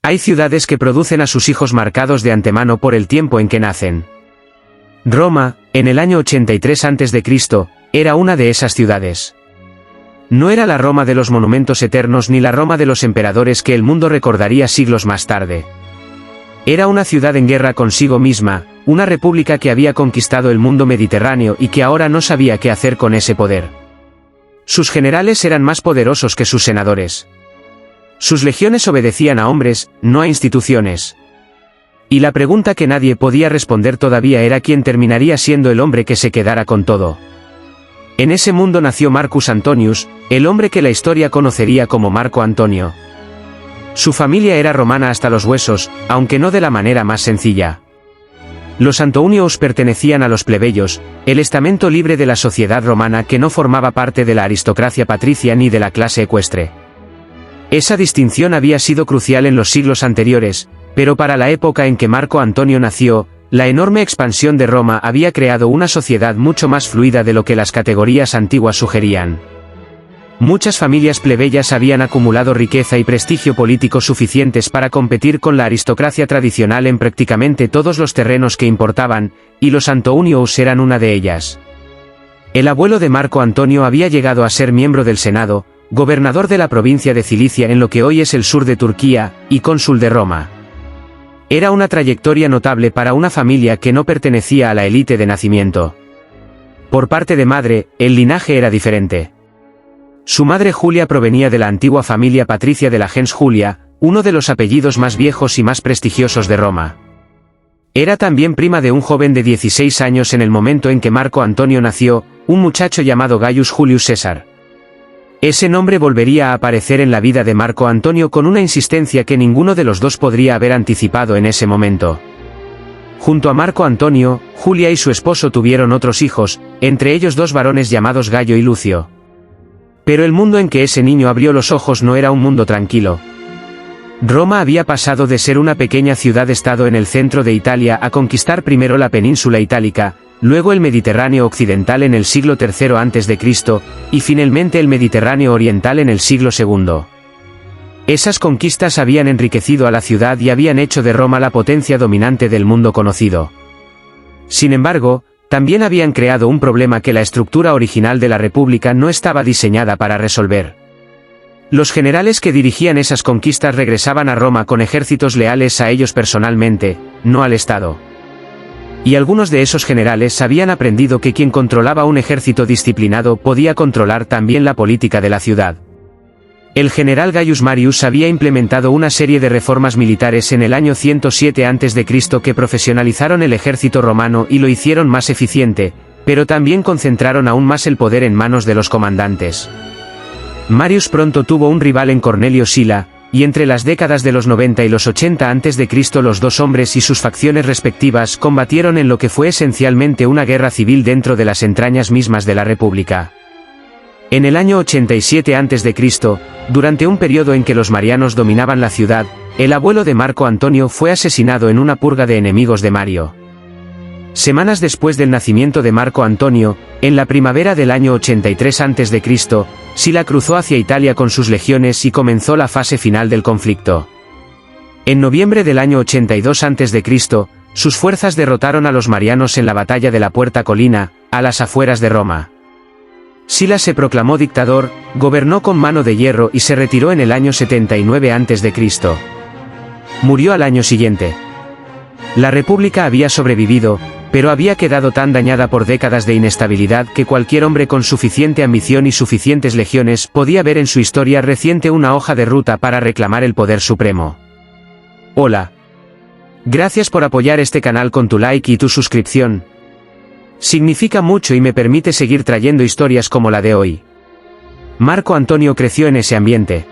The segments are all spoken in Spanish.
Hay ciudades que producen a sus hijos marcados de antemano por el tiempo en que nacen. Roma, en el año 83 a.C., era una de esas ciudades. No era la Roma de los monumentos eternos ni la Roma de los emperadores que el mundo recordaría siglos más tarde. Era una ciudad en guerra consigo misma, una república que había conquistado el mundo mediterráneo y que ahora no sabía qué hacer con ese poder. Sus generales eran más poderosos que sus senadores. Sus legiones obedecían a hombres, no a instituciones. Y la pregunta que nadie podía responder todavía era quién terminaría siendo el hombre que se quedara con todo. En ese mundo nació Marcus Antonius, el hombre que la historia conocería como Marco Antonio. Su familia era romana hasta los huesos, aunque no de la manera más sencilla. Los Antonius pertenecían a los plebeyos, el estamento libre de la sociedad romana que no formaba parte de la aristocracia patricia ni de la clase ecuestre. Esa distinción había sido crucial en los siglos anteriores, pero para la época en que Marco Antonio nació, la enorme expansión de Roma había creado una sociedad mucho más fluida de lo que las categorías antiguas sugerían. Muchas familias plebeyas habían acumulado riqueza y prestigio político suficientes para competir con la aristocracia tradicional en prácticamente todos los terrenos que importaban, y los Antonius eran una de ellas. El abuelo de Marco Antonio había llegado a ser miembro del Senado, gobernador de la provincia de Cilicia en lo que hoy es el sur de Turquía, y cónsul de Roma. Era una trayectoria notable para una familia que no pertenecía a la élite de nacimiento. Por parte de madre, el linaje era diferente. Su madre Julia provenía de la antigua familia patricia de la gens Julia, uno de los apellidos más viejos y más prestigiosos de Roma. Era también prima de un joven de 16 años en el momento en que Marco Antonio nació, un muchacho llamado Gaius Julius Caesar. Ese nombre volvería a aparecer en la vida de Marco Antonio con una insistencia que ninguno de los dos podría haber anticipado en ese momento. Junto a Marco Antonio, Julia y su esposo tuvieron otros hijos, entre ellos dos varones llamados Gayo y Lucio. Pero el mundo en que ese niño abrió los ojos no era un mundo tranquilo. Roma había pasado de ser una pequeña ciudad-estado en el centro de Italia a conquistar primero la península itálica, luego el Mediterráneo occidental en el siglo III a.C., y finalmente el Mediterráneo oriental en el siglo II. Esas conquistas habían enriquecido a la ciudad y habían hecho de Roma la potencia dominante del mundo conocido. Sin embargo, también habían creado un problema que la estructura original de la República no estaba diseñada para resolver. Los generales que dirigían esas conquistas regresaban a Roma con ejércitos leales a ellos personalmente, no al Estado. Y algunos de esos generales habían aprendido que quien controlaba un ejército disciplinado podía controlar también la política de la ciudad. El general Gaius Marius había implementado una serie de reformas militares en el año 107 a.C. que profesionalizaron el ejército romano y lo hicieron más eficiente, pero también concentraron aún más el poder en manos de los comandantes. Marius pronto tuvo un rival en Cornelio Sila, y entre las décadas de los 90 y los 80 a.C. los dos hombres y sus facciones respectivas combatieron en lo que fue esencialmente una guerra civil dentro de las entrañas mismas de la República. En el año 87 a.C., durante un periodo en que los marianos dominaban la ciudad, el abuelo de Marco Antonio fue asesinado en una purga de enemigos de Mario. Semanas después del nacimiento de Marco Antonio, en la primavera del año 83 a.C., Sila cruzó hacia Italia con sus legiones y comenzó la fase final del conflicto. En noviembre del año 82 a.C., sus fuerzas derrotaron a los marianos en la batalla de la Puerta Colina, a las afueras de Roma. Sila se proclamó dictador, gobernó con mano de hierro y se retiró en el año 79 a.C. Murió al año siguiente. La República había sobrevivido, pero había quedado tan dañada por décadas de inestabilidad que cualquier hombre con suficiente ambición y suficientes legiones podía ver en su historia reciente una hoja de ruta para reclamar el poder supremo. Hola. Gracias por apoyar este canal con tu like y tu suscripción. Significa mucho y me permite seguir trayendo historias como la de hoy. Marco Antonio creció en ese ambiente.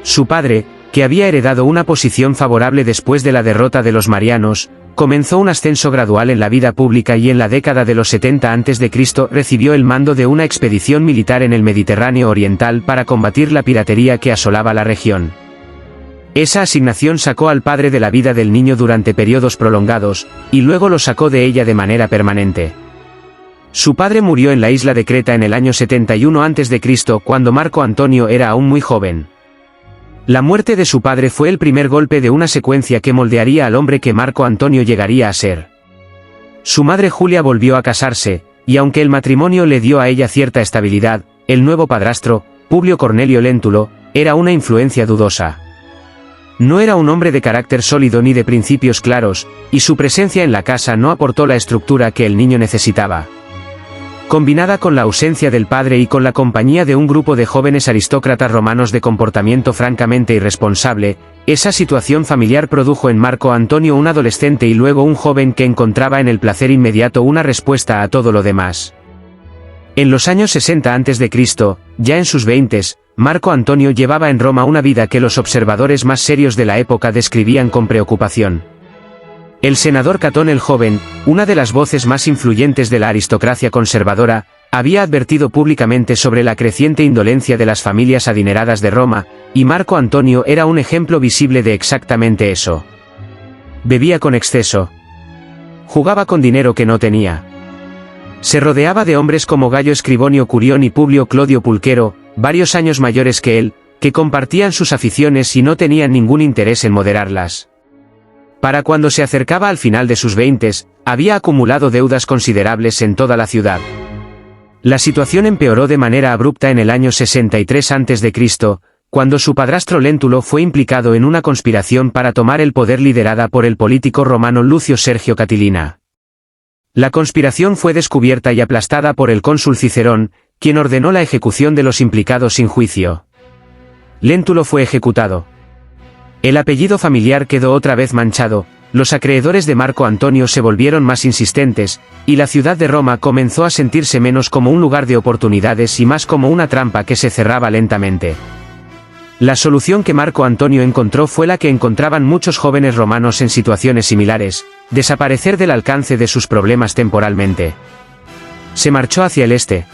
Su padre, que había heredado una posición favorable después de la derrota de los marianos, comenzó un ascenso gradual en la vida pública y en la década de los 70 a.C. recibió el mando de una expedición militar en el Mediterráneo oriental para combatir la piratería que asolaba la región. Esa asignación sacó al padre de la vida del niño durante periodos prolongados, y luego lo sacó de ella de manera permanente. Su padre murió en la isla de Creta en el año 71 a.C. cuando Marco Antonio era aún muy joven. La muerte de su padre fue el primer golpe de una secuencia que moldearía al hombre que Marco Antonio llegaría a ser. Su madre Julia volvió a casarse, y aunque el matrimonio le dio a ella cierta estabilidad, el nuevo padrastro, Publio Cornelio Léntulo, era una influencia dudosa. No era un hombre de carácter sólido ni de principios claros, y su presencia en la casa no aportó la estructura que el niño necesitaba. Combinada con la ausencia del padre y con la compañía de un grupo de jóvenes aristócratas romanos de comportamiento francamente irresponsable, esa situación familiar produjo en Marco Antonio un adolescente y luego un joven que encontraba en el placer inmediato una respuesta a todo lo demás. En los años 60 a.C., ya en sus 20s, Marco Antonio llevaba en Roma una vida que los observadores más serios de la época describían con preocupación. El senador Catón el Joven, una de las voces más influyentes de la aristocracia conservadora, había advertido públicamente sobre la creciente indolencia de las familias adineradas de Roma, y Marco Antonio era un ejemplo visible de exactamente eso. Bebía con exceso. Jugaba con dinero que no tenía. Se rodeaba de hombres como Gayo Escribonio Curión y Publio Clodio Pulquero, varios años mayores que él, que compartían sus aficiones y no tenían ningún interés en moderarlas. Para cuando se acercaba al final de sus 20s, había acumulado deudas considerables en toda la ciudad. La situación empeoró de manera abrupta en el año 63 a.C., cuando su padrastro Léntulo fue implicado en una conspiración para tomar el poder liderada por el político romano Lucio Sergio Catilina. La conspiración fue descubierta y aplastada por el cónsul Cicerón, quien ordenó la ejecución de los implicados sin juicio. Léntulo fue ejecutado. El apellido familiar quedó otra vez manchado, los acreedores de Marco Antonio se volvieron más insistentes, y la ciudad de Roma comenzó a sentirse menos como un lugar de oportunidades y más como una trampa que se cerraba lentamente. La solución que Marco Antonio encontró fue la que encontraban muchos jóvenes romanos en situaciones similares: desaparecer del alcance de sus problemas temporalmente. Se marchó hacia el este.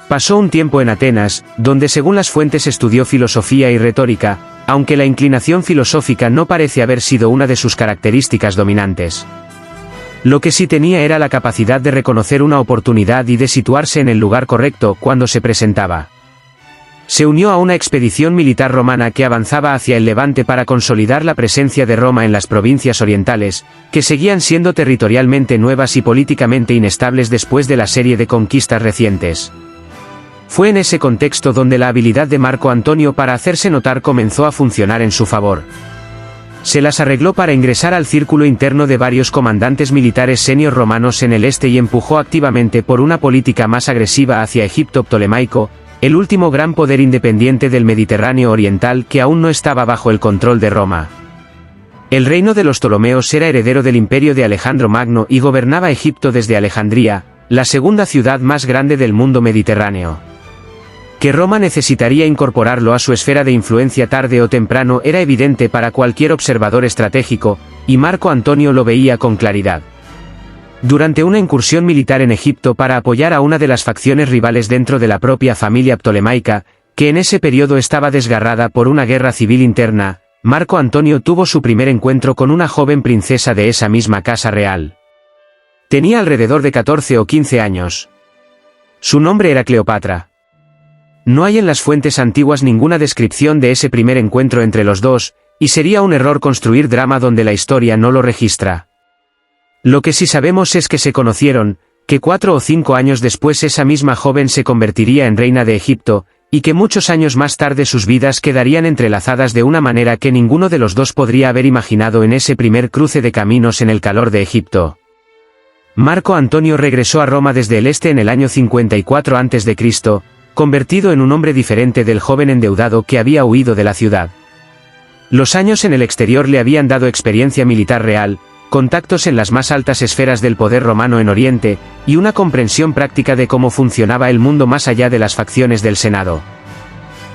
Pasó un tiempo en Atenas, donde según las fuentes estudió filosofía y retórica, aunque la inclinación filosófica no parece haber sido una de sus características dominantes. Lo que sí tenía era la capacidad de reconocer una oportunidad y de situarse en el lugar correcto cuando se presentaba. Se unió a una expedición militar romana que avanzaba hacia el Levante para consolidar la presencia de Roma en las provincias orientales, que seguían siendo territorialmente nuevas y políticamente inestables después de la serie de conquistas recientes. Fue en ese contexto donde la habilidad de Marco Antonio para hacerse notar comenzó a funcionar en su favor. Se las arregló para ingresar al círculo interno de varios comandantes militares senior romanos en el este y empujó activamente por una política más agresiva hacia Egipto ptolemaico, el último gran poder independiente del Mediterráneo oriental que aún no estaba bajo el control de Roma. El reino de los Ptolomeos era heredero del imperio de Alejandro Magno y gobernaba Egipto desde Alejandría, la segunda ciudad más grande del mundo mediterráneo. Que Roma necesitaría incorporarlo a su esfera de influencia tarde o temprano era evidente para cualquier observador estratégico, y Marco Antonio lo veía con claridad. Durante una incursión militar en Egipto para apoyar a una de las facciones rivales dentro de la propia familia ptolemaica, que en ese periodo estaba desgarrada por una guerra civil interna, Marco Antonio tuvo su primer encuentro con una joven princesa de esa misma casa real. Tenía alrededor de 14 o 15 años. Su nombre era Cleopatra. No hay en las fuentes antiguas ninguna descripción de ese primer encuentro entre los dos, y sería un error construir drama donde la historia no lo registra. Lo que sí sabemos es que se conocieron, que 4 o 5 años después esa misma joven se convertiría en reina de Egipto, y que muchos años más tarde sus vidas quedarían entrelazadas de una manera que ninguno de los dos podría haber imaginado en ese primer cruce de caminos en el calor de Egipto. Marco Antonio regresó a Roma desde el este en el año 54 a.C., convertido en un hombre diferente del joven endeudado que había huido de la ciudad. Los años en el exterior le habían dado experiencia militar real, contactos en las más altas esferas del poder romano en Oriente, y una comprensión práctica de cómo funcionaba el mundo más allá de las facciones del Senado.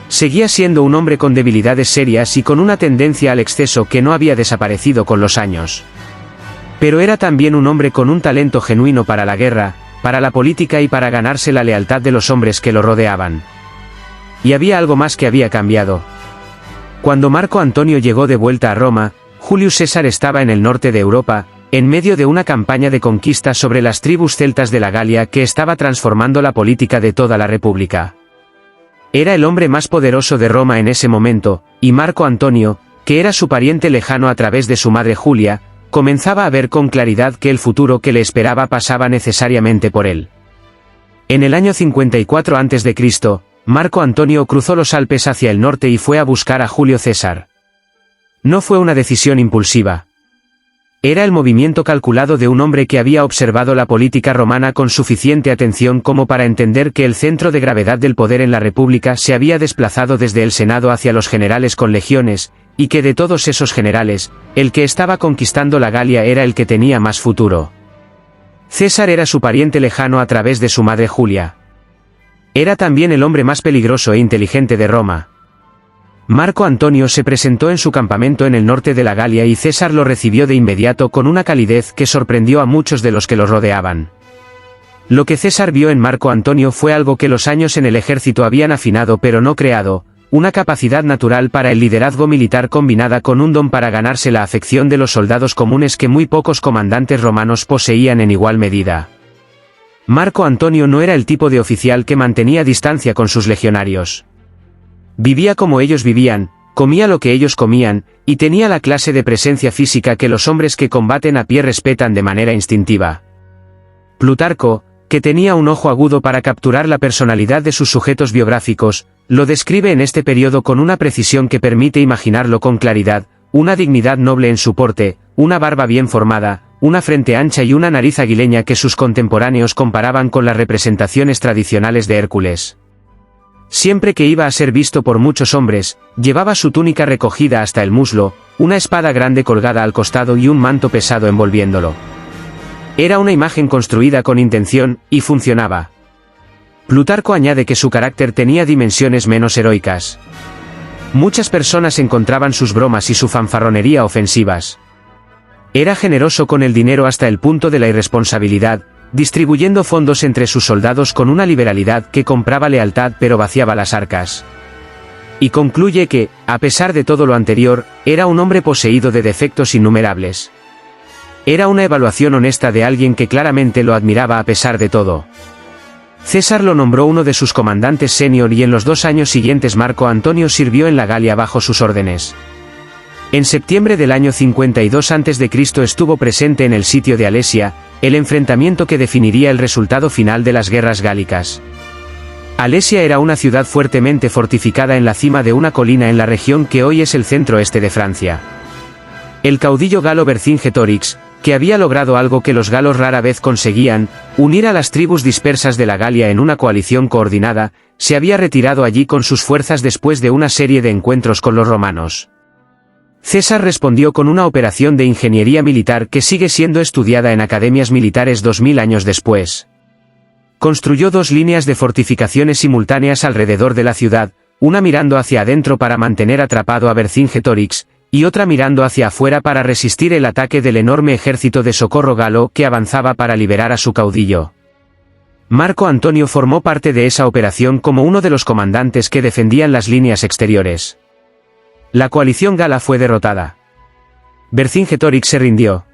Seguía siendo un hombre con debilidades serias y con una tendencia al exceso que no había desaparecido con los años. Pero era también un hombre con un talento genuino para la guerra, para la política y para ganarse la lealtad de los hombres que lo rodeaban. Y había algo más que había cambiado. Cuando Marco Antonio llegó de vuelta a Roma, Julius César estaba en el norte de Europa, en medio de una campaña de conquista sobre las tribus celtas de la Galia que estaba transformando la política de toda la república. Era el hombre más poderoso de Roma en ese momento, y Marco Antonio, que era su pariente lejano a través de su madre Julia, comenzaba a ver con claridad que el futuro que le esperaba pasaba necesariamente por él. En el año 54 a.C., Marco Antonio cruzó los Alpes hacia el norte y fue a buscar a Julio César. No fue una decisión impulsiva. Era el movimiento calculado de un hombre que había observado la política romana con suficiente atención como para entender que el centro de gravedad del poder en la República se había desplazado desde el Senado hacia los generales con legiones, y que de todos esos generales, el que estaba conquistando la Galia era el que tenía más futuro. César era su pariente lejano a través de su madre Julia. Era también el hombre más peligroso e inteligente de Roma. Marco Antonio se presentó en su campamento en el norte de la Galia y César lo recibió de inmediato con una calidez que sorprendió a muchos de los que lo rodeaban. Lo que César vio en Marco Antonio fue algo que los años en el ejército habían afinado pero no creado, una capacidad natural para el liderazgo militar combinada con un don para ganarse la afección de los soldados comunes que muy pocos comandantes romanos poseían en igual medida. Marco Antonio no era el tipo de oficial que mantenía distancia con sus legionarios. Vivía como ellos vivían, comía lo que ellos comían, y tenía la clase de presencia física que los hombres que combaten a pie respetan de manera instintiva. Plutarco, que tenía un ojo agudo para capturar la personalidad de sus sujetos biográficos, lo describe en este periodo con una precisión que permite imaginarlo con claridad, una dignidad noble en su porte, una barba bien formada, una frente ancha y una nariz aguileña que sus contemporáneos comparaban con las representaciones tradicionales de Hércules. Siempre que iba a ser visto por muchos hombres, llevaba su túnica recogida hasta el muslo, una espada grande colgada al costado y un manto pesado envolviéndolo. Era una imagen construida con intención, y funcionaba. Plutarco añade que su carácter tenía dimensiones menos heroicas. Muchas personas encontraban sus bromas y su fanfarronería ofensivas. Era generoso con el dinero hasta el punto de la irresponsabilidad, distribuyendo fondos entre sus soldados con una liberalidad que compraba lealtad pero vaciaba las arcas. Y concluye que, a pesar de todo lo anterior, era un hombre poseído de defectos innumerables. Era una evaluación honesta de alguien que claramente lo admiraba a pesar de todo. César lo nombró uno de sus comandantes senior y en los 2 años siguientes Marco Antonio sirvió en la Galia bajo sus órdenes. En septiembre del año 52 a.C. estuvo presente en el sitio de Alesia, el enfrentamiento que definiría el resultado final de las guerras gálicas. Alesia era una ciudad fuertemente fortificada en la cima de una colina en la región que hoy es el centro-este de Francia. El caudillo galo Vercingetorix, que había logrado algo que los galos rara vez conseguían, unir a las tribus dispersas de la Galia en una coalición coordinada, se había retirado allí con sus fuerzas después de una serie de encuentros con los romanos. César respondió con una operación de ingeniería militar que sigue siendo estudiada en academias militares 2000 años después. Construyó 2 líneas de fortificaciones simultáneas alrededor de la ciudad, una mirando hacia adentro para mantener atrapado a Vercingetorix, y otra mirando hacia afuera para resistir el ataque del enorme ejército de socorro galo que avanzaba para liberar a su caudillo. Marco Antonio formó parte de esa operación como uno de los comandantes que defendían las líneas exteriores. La coalición gala fue derrotada. Vercingetorix se rindió.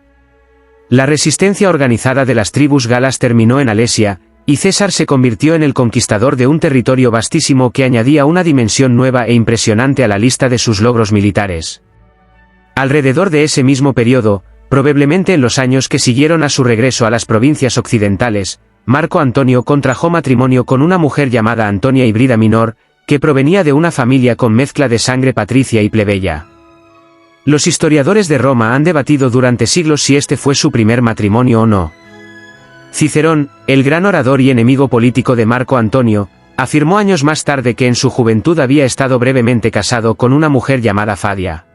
La resistencia organizada de las tribus galas terminó en Alesia, y César se convirtió en el conquistador de un territorio vastísimo que añadía una dimensión nueva e impresionante a la lista de sus logros militares. Alrededor de ese mismo periodo, probablemente en los años que siguieron a su regreso a las provincias occidentales, Marco Antonio contrajo matrimonio con una mujer llamada Antonia Híbrida Minor, que provenía de una familia con mezcla de sangre patricia y plebeya. Los historiadores de Roma han debatido durante siglos si este fue su primer matrimonio o no. Cicerón, el gran orador y enemigo político de Marco Antonio, afirmó años más tarde que en su juventud había estado brevemente casado con una mujer llamada Fadia.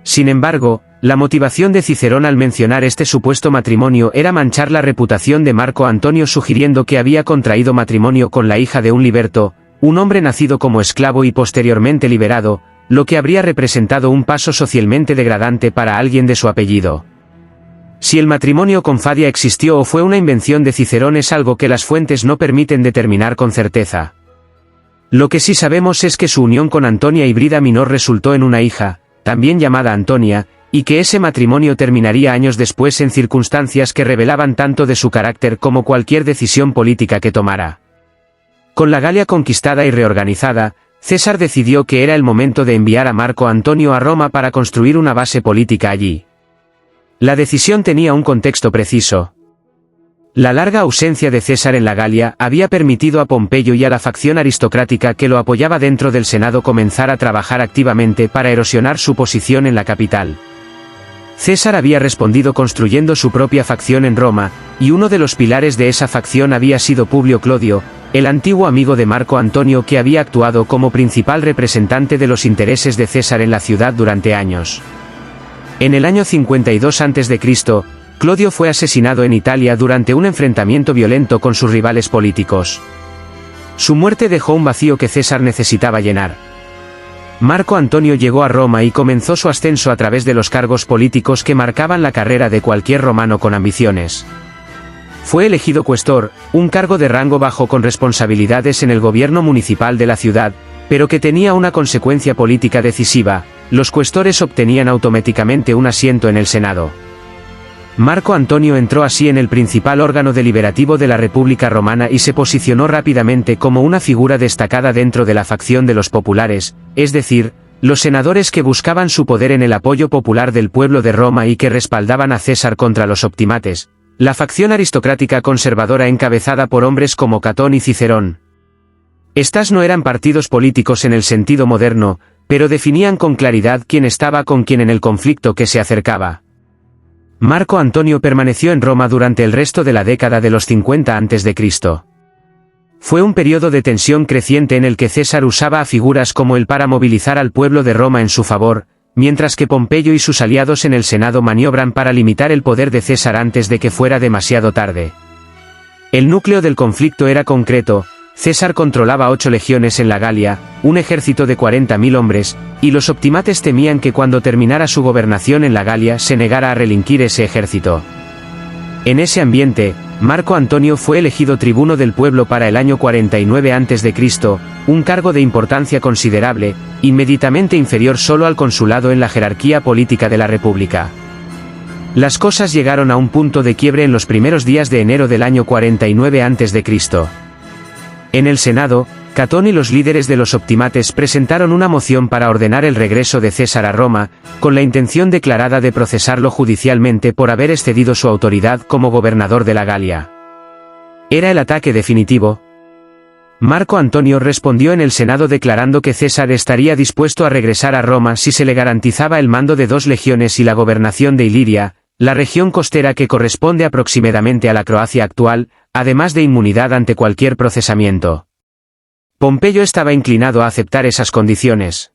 Sin embargo, la motivación de Cicerón al mencionar este supuesto matrimonio era manchar la reputación de Marco Antonio, sugiriendo que había contraído matrimonio con la hija de un liberto, un hombre nacido como esclavo y posteriormente liberado, lo que habría representado un paso socialmente degradante para alguien de su apellido. Si el matrimonio con Fadia existió o fue una invención de Cicerón es algo que las fuentes no permiten determinar con certeza. Lo que sí sabemos es que su unión con Antonia Híbrida Minor resultó en una hija, también llamada Antonia, y que ese matrimonio terminaría años después en circunstancias que revelaban tanto de su carácter como cualquier decisión política que tomara. Con la Galia conquistada y reorganizada, César decidió que era el momento de enviar a Marco Antonio a Roma para construir una base política allí. La decisión tenía un contexto preciso. La larga ausencia de César en la Galia había permitido a Pompeyo y a la facción aristocrática que lo apoyaba dentro del Senado comenzar a trabajar activamente para erosionar su posición en la capital. César había respondido construyendo su propia facción en Roma, y uno de los pilares de esa facción había sido Publio Clodio, el antiguo amigo de Marco Antonio que había actuado como principal representante de los intereses de César en la ciudad durante años. En el año 52 a.C., Clodio fue asesinado en Italia durante un enfrentamiento violento con sus rivales políticos. Su muerte dejó un vacío que César necesitaba llenar. Marco Antonio llegó a Roma y comenzó su ascenso a través de los cargos políticos que marcaban la carrera de cualquier romano con ambiciones. Fue elegido cuestor, un cargo de rango bajo con responsabilidades en el gobierno municipal de la ciudad, pero que tenía una consecuencia política decisiva: los cuestores obtenían automáticamente un asiento en el Senado. Marco Antonio entró así en el principal órgano deliberativo de la República Romana y se posicionó rápidamente como una figura destacada dentro de la facción de los populares, es decir, los senadores que buscaban su poder en el apoyo popular del pueblo de Roma y que respaldaban a César contra los optimates, la facción aristocrática conservadora encabezada por hombres como Catón y Cicerón. Estas no eran partidos políticos en el sentido moderno, pero definían con claridad quién estaba con quién en el conflicto que se acercaba. Marco Antonio permaneció en Roma durante el resto de la década de los 50 a.C. Fue un periodo de tensión creciente en el que César usaba a figuras como él para movilizar al pueblo de Roma en su favor, mientras que Pompeyo y sus aliados en el Senado maniobran para limitar el poder de César antes de que fuera demasiado tarde. El núcleo del conflicto era concreto: César controlaba 8 legiones en la Galia, un ejército de 40.000 hombres, y los optimates temían que cuando terminara su gobernación en la Galia se negara a relinquir ese ejército. En ese ambiente, Marco Antonio fue elegido tribuno del pueblo para el año 49 a.C., un cargo de importancia considerable, inmediatamente inferior solo al consulado en la jerarquía política de la República. Las cosas llegaron a un punto de quiebre en los primeros días de enero del año 49 a.C. En el Senado, Catón y los líderes de los optimates presentaron una moción para ordenar el regreso de César a Roma, con la intención declarada de procesarlo judicialmente por haber excedido su autoridad como gobernador de la Galia. ¿Era el ataque definitivo? Marco Antonio respondió en el Senado declarando que César estaría dispuesto a regresar a Roma si se le garantizaba el mando de 2 legiones y la gobernación de Iliria, la región costera que corresponde aproximadamente a la Croacia actual, además de inmunidad ante cualquier procesamiento. Pompeyo estaba inclinado a aceptar esas condiciones.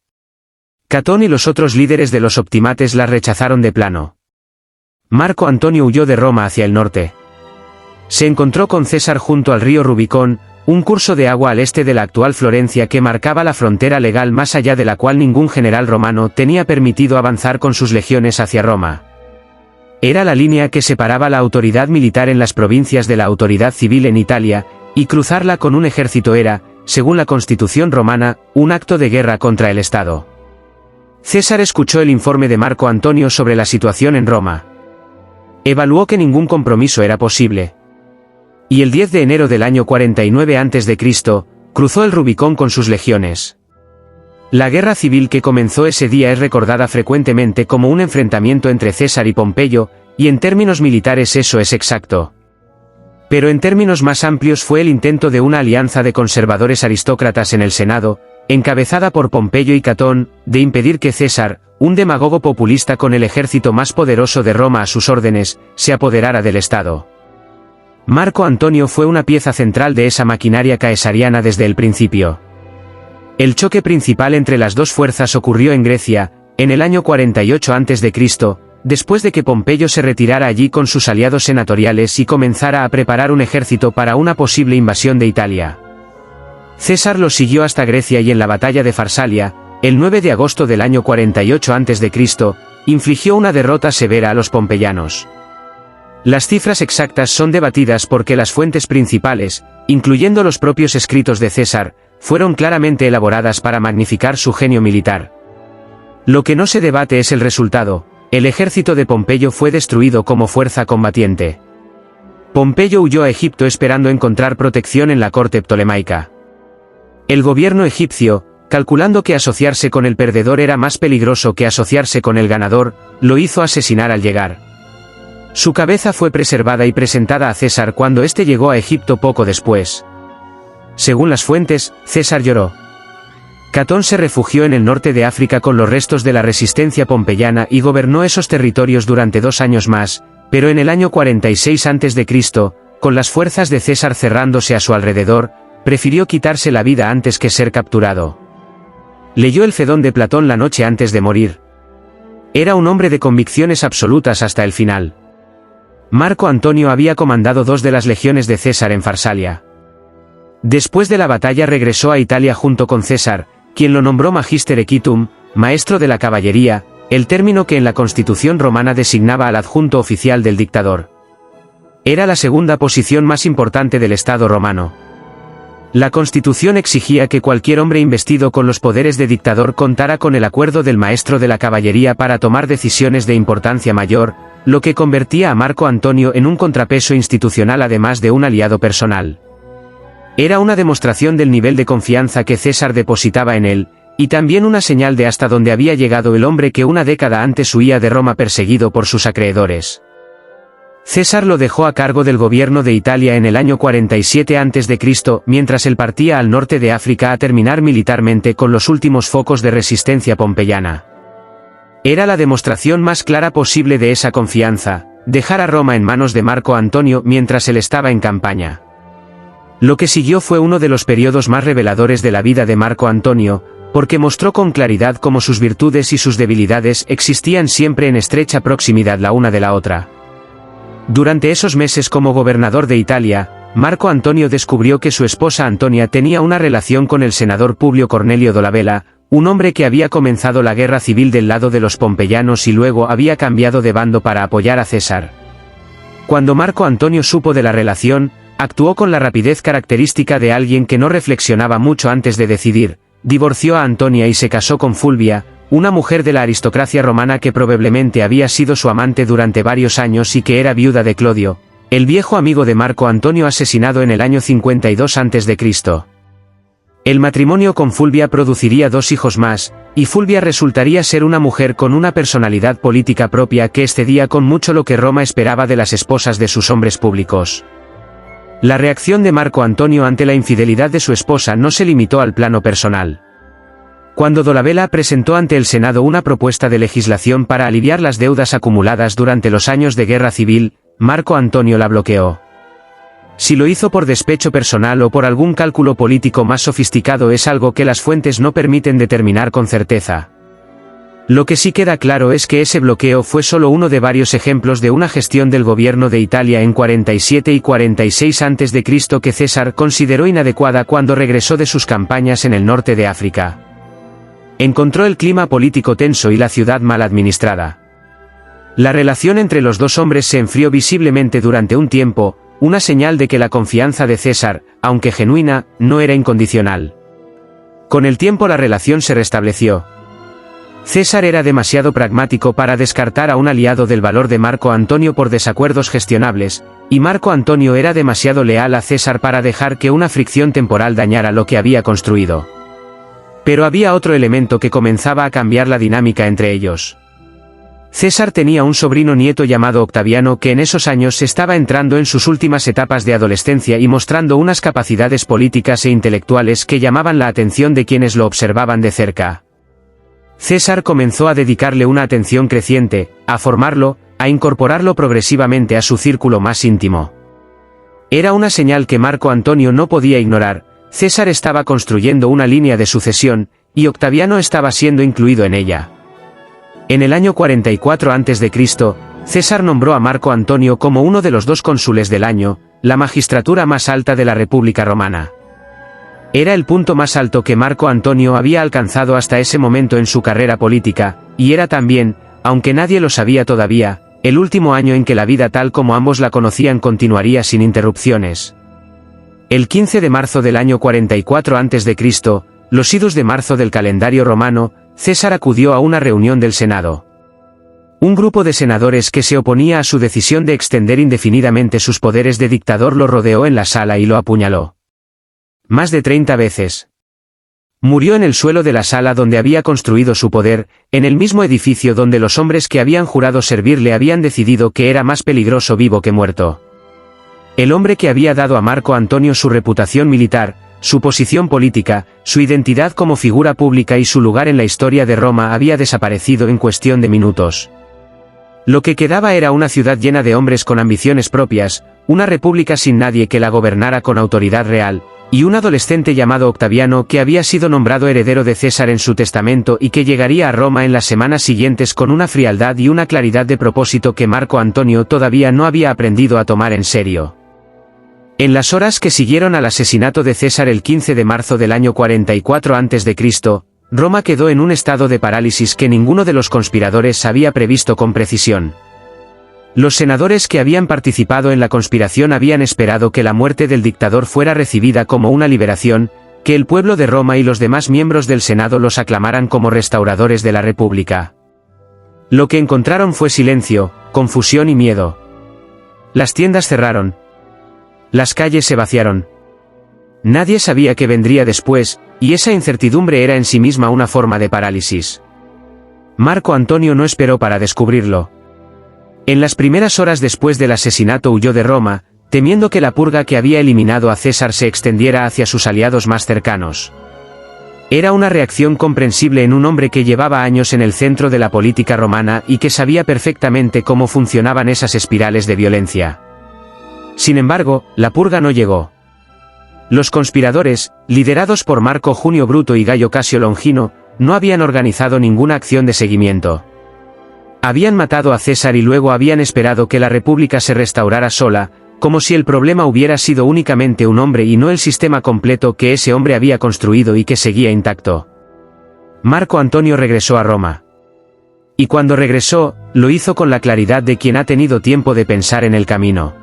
Catón y los otros líderes de los optimates las rechazaron de plano. Marco Antonio huyó de Roma hacia el norte. Se encontró con César junto al río Rubicón, un curso de agua al este de la actual Florencia que marcaba la frontera legal más allá de la cual ningún general romano tenía permitido avanzar con sus legiones hacia Roma. Era la línea que separaba la autoridad militar en las provincias de la autoridad civil en Italia, y cruzarla con un ejército era, según la Constitución romana, un acto de guerra contra el Estado. César escuchó el informe de Marco Antonio sobre la situación en Roma. Evaluó que ningún compromiso era posible. Y el 10 de enero del año 49 a.C., cruzó el Rubicón con sus legiones. La guerra civil que comenzó ese día es recordada frecuentemente como un enfrentamiento entre César y Pompeyo, y en términos militares eso es exacto. Pero en términos más amplios fue el intento de una alianza de conservadores aristócratas en el Senado, encabezada por Pompeyo y Catón, de impedir que César, un demagogo populista con el ejército más poderoso de Roma a sus órdenes, se apoderara del Estado. Marco Antonio fue una pieza central de esa maquinaria caesariana desde el principio. El choque principal entre las dos fuerzas ocurrió en Grecia, en el año 48 a.C., después de que Pompeyo se retirara allí con sus aliados senatoriales y comenzara a preparar un ejército para una posible invasión de Italia. César lo siguió hasta Grecia y en la batalla de Farsalia, el 9 de agosto del año 48 a.C., infligió una derrota severa a los pompeyanos. Las cifras exactas son debatidas porque las fuentes principales, incluyendo los propios escritos de César, fueron claramente elaboradas para magnificar su genio militar. Lo que no se debate es el resultado: el ejército de Pompeyo fue destruido como fuerza combatiente. Pompeyo huyó a Egipto esperando encontrar protección en la corte ptolemaica. El gobierno egipcio, calculando que asociarse con el perdedor era más peligroso que asociarse con el ganador, lo hizo asesinar al llegar. Su cabeza fue preservada y presentada a César cuando éste llegó a Egipto poco después. Según las fuentes, César lloró. Catón se refugió en el norte de África con los restos de la resistencia pompeyana y gobernó esos territorios durante 2 años más, pero en el año 46 a.C., con las fuerzas de César cerrándose a su alrededor, prefirió quitarse la vida antes que ser capturado. Leyó el Fedón de Platón la noche antes de morir. Era un hombre de convicciones absolutas hasta el final. Marco Antonio había comandado 2 de las legiones de César en Farsalia. Después de la batalla regresó a Italia junto con César, quien lo nombró Magister Equitum, maestro de la caballería, el término que en la Constitución romana designaba al adjunto oficial del dictador. Era la segunda posición más importante del Estado romano. La Constitución exigía que cualquier hombre investido con los poderes de dictador contara con el acuerdo del maestro de la caballería para tomar decisiones de importancia mayor, lo que convertía a Marco Antonio en un contrapeso institucional además de un aliado personal. Era una demostración del nivel de confianza que César depositaba en él, y también una señal de hasta dónde había llegado el hombre que una década antes huía de Roma perseguido por sus acreedores. César lo dejó a cargo del gobierno de Italia en el año 47 a.C., mientras él partía al norte de África a terminar militarmente con los últimos focos de resistencia pompeyana. Era la demostración más clara posible de esa confianza, dejar a Roma en manos de Marco Antonio mientras él estaba en campaña. Lo que siguió fue uno de los periodos más reveladores de la vida de Marco Antonio, porque mostró con claridad cómo sus virtudes y sus debilidades existían siempre en estrecha proximidad la una de la otra. Durante esos meses como gobernador de Italia, Marco Antonio descubrió que su esposa Antonia tenía una relación con el senador Publio Cornelio Dolabella, un hombre que había comenzado la guerra civil del lado de los pompeyanos y luego había cambiado de bando para apoyar a César. Cuando Marco Antonio supo de la relación, actuó con la rapidez característica de alguien que no reflexionaba mucho antes de decidir, divorció a Antonia y se casó con Fulvia, una mujer de la aristocracia romana que probablemente había sido su amante durante varios años y que era viuda de Clodio, el viejo amigo de Marco Antonio asesinado en el año 52 a.C. El matrimonio con Fulvia produciría 2 hijos más, y Fulvia resultaría ser una mujer con una personalidad política propia que excedía con mucho lo que Roma esperaba de las esposas de sus hombres públicos. La reacción de Marco Antonio ante la infidelidad de su esposa no se limitó al plano personal. Cuando Dolabella presentó ante el Senado una propuesta de legislación para aliviar las deudas acumuladas durante los años de guerra civil, Marco Antonio la bloqueó. Si lo hizo por despecho personal o por algún cálculo político más sofisticado es algo que las fuentes no permiten determinar con certeza. Lo que sí queda claro es que ese bloqueo fue solo uno de varios ejemplos de una gestión del gobierno de Italia en 47 y 46 a.C. que César consideró inadecuada cuando regresó de sus campañas en el norte de África. Encontró el clima político tenso y la ciudad mal administrada. La relación entre los 2 hombres se enfrió visiblemente durante un tiempo, una señal de que la confianza de César, aunque genuina, no era incondicional. Con el tiempo la relación se restableció. César era demasiado pragmático para descartar a un aliado del valor de Marco Antonio por desacuerdos gestionables, y Marco Antonio era demasiado leal a César para dejar que una fricción temporal dañara lo que había construido. Pero había otro elemento que comenzaba a cambiar la dinámica entre ellos. César tenía un sobrino nieto llamado Octaviano que en esos años estaba entrando en sus últimas etapas de adolescencia y mostrando unas capacidades políticas e intelectuales que llamaban la atención de quienes lo observaban de cerca. César comenzó a dedicarle una atención creciente, a formarlo, a incorporarlo progresivamente a su círculo más íntimo. Era una señal que Marco Antonio no podía ignorar. César estaba construyendo una línea de sucesión, y Octaviano estaba siendo incluido en ella. En el año 44 a.C., César nombró a Marco Antonio como uno de los 2 cónsules del año, la magistratura más alta de la República Romana. Era el punto más alto que Marco Antonio había alcanzado hasta ese momento en su carrera política, y era también, aunque nadie lo sabía todavía, el último año en que la vida tal como ambos la conocían continuaría sin interrupciones. El 15 de marzo del año 44 a.C., los idus de marzo del calendario romano, César acudió a una reunión del Senado. Un grupo de senadores que se oponía a su decisión de extender indefinidamente sus poderes de dictador lo rodeó en la sala y lo apuñaló. Más de 30 veces. Murió en el suelo de la sala donde había construido su poder, en el mismo edificio donde los hombres que habían jurado servirle habían decidido que era más peligroso vivo que muerto. El hombre que había dado a Marco Antonio su reputación militar, su posición política, su identidad como figura pública y su lugar en la historia de Roma había desaparecido en cuestión de minutos. Lo que quedaba era una ciudad llena de hombres con ambiciones propias, una república sin nadie que la gobernara con autoridad real, y un adolescente llamado Octaviano que había sido nombrado heredero de César en su testamento y que llegaría a Roma en las semanas siguientes con una frialdad y una claridad de propósito que Marco Antonio todavía no había aprendido a tomar en serio. En las horas que siguieron al asesinato de César el 15 de marzo del año 44 a.C., Roma quedó en un estado de parálisis que ninguno de los conspiradores había previsto con precisión. Los senadores que habían participado en la conspiración habían esperado que la muerte del dictador fuera recibida como una liberación, que el pueblo de Roma y los demás miembros del Senado los aclamaran como restauradores de la República. Lo que encontraron fue silencio, confusión y miedo. Las tiendas cerraron. Las calles se vaciaron. Nadie sabía qué vendría después, y esa incertidumbre era en sí misma una forma de parálisis. Marco Antonio no esperó para descubrirlo. En las primeras horas después del asesinato huyó de Roma, temiendo que la purga que había eliminado a César se extendiera hacia sus aliados más cercanos. Era una reacción comprensible en un hombre que llevaba años en el centro de la política romana y que sabía perfectamente cómo funcionaban esas espirales de violencia. Sin embargo, la purga no llegó. Los conspiradores, liderados por Marco Junio Bruto y Gayo Casio Longino, no habían organizado ninguna acción de seguimiento. Habían matado a César y luego habían esperado que la República se restaurara sola, como si el problema hubiera sido únicamente un hombre y no el sistema completo que ese hombre había construido y que seguía intacto. Marco Antonio regresó a Roma. Y cuando regresó, lo hizo con la claridad de quien ha tenido tiempo de pensar en el camino.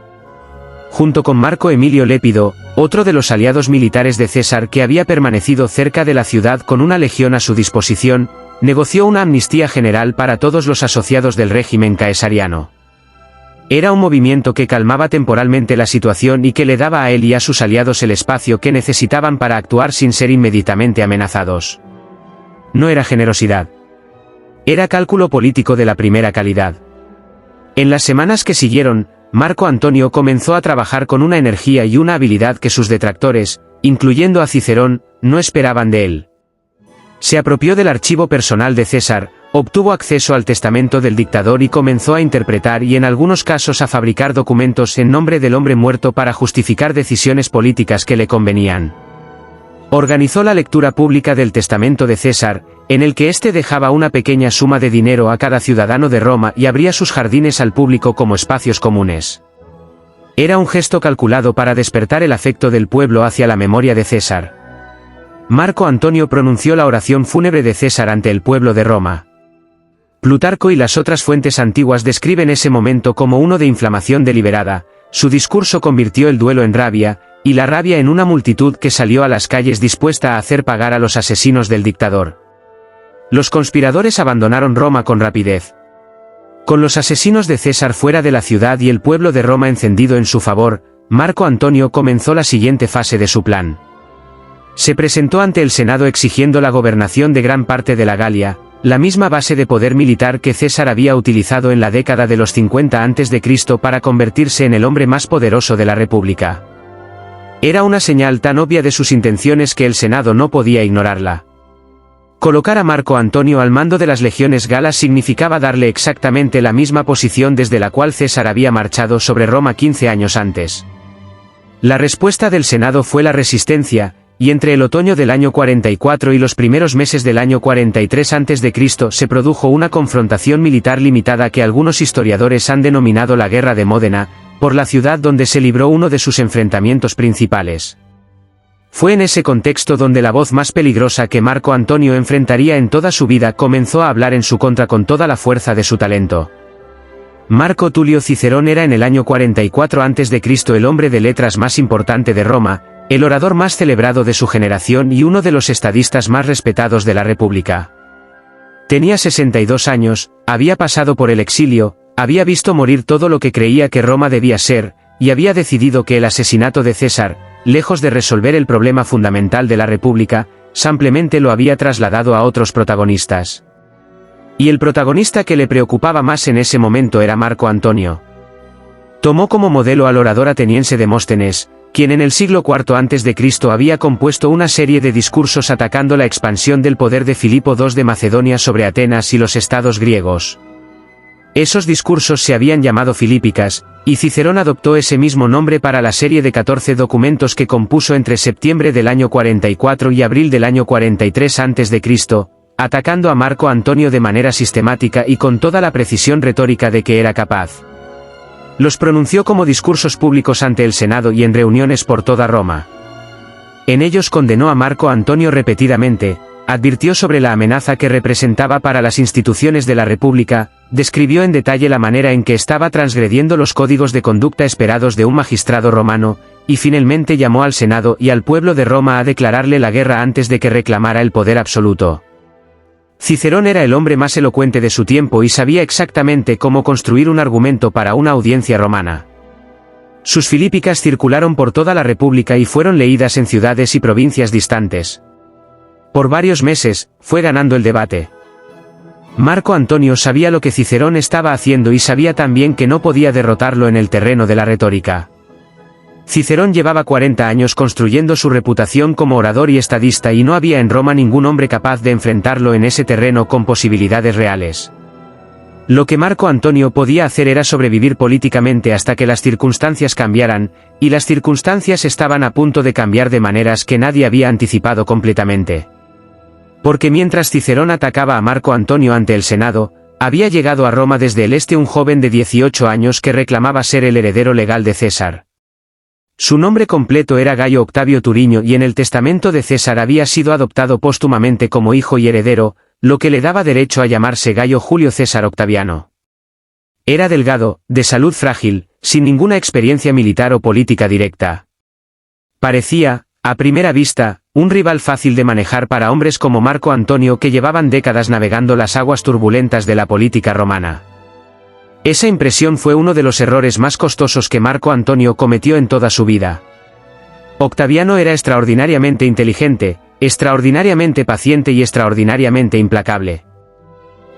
Junto con Marco Emilio Lépido, otro de los aliados militares de César que había permanecido cerca de la ciudad con una legión a su disposición, negoció una amnistía general para todos los asociados del régimen caesariano. Era un movimiento que calmaba temporalmente la situación y que le daba a él y a sus aliados el espacio que necesitaban para actuar sin ser inmediatamente amenazados. No era generosidad. Era cálculo político de la primera calidad. En las semanas que siguieron, Marco Antonio comenzó a trabajar con una energía y una habilidad que sus detractores, incluyendo a Cicerón, no esperaban de él. Se apropió del archivo personal de César, obtuvo acceso al testamento del dictador y comenzó a interpretar y en algunos casos a fabricar documentos en nombre del hombre muerto para justificar decisiones políticas que le convenían. Organizó la lectura pública del testamento de César, en el que éste dejaba una pequeña suma de dinero a cada ciudadano de Roma y abría sus jardines al público como espacios comunes. Era un gesto calculado para despertar el afecto del pueblo hacia la memoria de César. Marco Antonio pronunció la oración fúnebre de César ante el pueblo de Roma. Plutarco y las otras fuentes antiguas describen ese momento como uno de inflamación deliberada. Su discurso convirtió el duelo en rabia, y la rabia en una multitud que salió a las calles dispuesta a hacer pagar a los asesinos del dictador. Los conspiradores abandonaron Roma con rapidez. Con los asesinos de César fuera de la ciudad y el pueblo de Roma encendido en su favor, Marco Antonio comenzó la siguiente fase de su plan. Se presentó ante el Senado exigiendo la gobernación de gran parte de la Galia, la misma base de poder militar que César había utilizado en la década de los 50 a.C. para convertirse en el hombre más poderoso de la República. Era una señal tan obvia de sus intenciones que el Senado no podía ignorarla. Colocar a Marco Antonio al mando de las legiones galas significaba darle exactamente la misma posición desde la cual César había marchado sobre Roma 15 años antes. La respuesta del Senado fue la resistencia, y entre el otoño del año 44 y los primeros meses del año 43 a.C. se produjo una confrontación militar limitada que algunos historiadores han denominado la Guerra de Módena, por la ciudad donde se libró uno de sus enfrentamientos principales. Fue en ese contexto donde la voz más peligrosa que Marco Antonio enfrentaría en toda su vida comenzó a hablar en su contra con toda la fuerza de su talento. Marco Tulio Cicerón era en el año 44 a.C. el hombre de letras más importante de Roma, el orador más celebrado de su generación y uno de los estadistas más respetados de la República. Tenía 62 años, había pasado por el exilio, había visto morir todo lo que creía que Roma debía ser, y había decidido que el asesinato de César, lejos de resolver el problema fundamental de la República, simplemente lo había trasladado a otros protagonistas. Y el protagonista que le preocupaba más en ese momento era Marco Antonio. Tomó como modelo al orador ateniense Demóstenes, quien en el siglo IV a.C. había compuesto una serie de discursos atacando la expansión del poder de Filipo II de Macedonia sobre Atenas y los estados griegos. Esos discursos se habían llamado Filípicas, y Cicerón adoptó ese mismo nombre para la serie de 14 documentos que compuso entre septiembre del año 44 y abril del año 43 a.C., atacando a Marco Antonio de manera sistemática y con toda la precisión retórica de que era capaz. Los pronunció como discursos públicos ante el Senado y en reuniones por toda Roma. En ellos condenó a Marco Antonio repetidamente, advirtió sobre la amenaza que representaba para las instituciones de la República, describió en detalle la manera en que estaba transgrediendo los códigos de conducta esperados de un magistrado romano, y finalmente llamó al Senado y al pueblo de Roma a declararle la guerra antes de que reclamara el poder absoluto. Cicerón era el hombre más elocuente de su tiempo y sabía exactamente cómo construir un argumento para una audiencia romana. Sus Filípicas circularon por toda la República y fueron leídas en ciudades y provincias distantes. Por varios meses, fue ganando el debate. Marco Antonio sabía lo que Cicerón estaba haciendo y sabía también que no podía derrotarlo en el terreno de la retórica. Cicerón llevaba 40 años construyendo su reputación como orador y estadista y no había en Roma ningún hombre capaz de enfrentarlo en ese terreno con posibilidades reales. Lo que Marco Antonio podía hacer era sobrevivir políticamente hasta que las circunstancias cambiaran, y las circunstancias estaban a punto de cambiar de maneras que nadie había anticipado completamente. Porque mientras Cicerón atacaba a Marco Antonio ante el Senado, había llegado a Roma desde el este un joven de 18 años que reclamaba ser el heredero legal de César. Su nombre completo era Gayo Octavio Turiño y en el testamento de César había sido adoptado póstumamente como hijo y heredero, lo que le daba derecho a llamarse Gayo Julio César Octaviano. Era delgado, de salud frágil, sin ninguna experiencia militar o política directa. Parecía, a primera vista, un rival fácil de manejar para hombres como Marco Antonio que llevaban décadas navegando las aguas turbulentas de la política romana. Esa impresión fue uno de los errores más costosos que Marco Antonio cometió en toda su vida. Octaviano era extraordinariamente inteligente, extraordinariamente paciente y extraordinariamente implacable.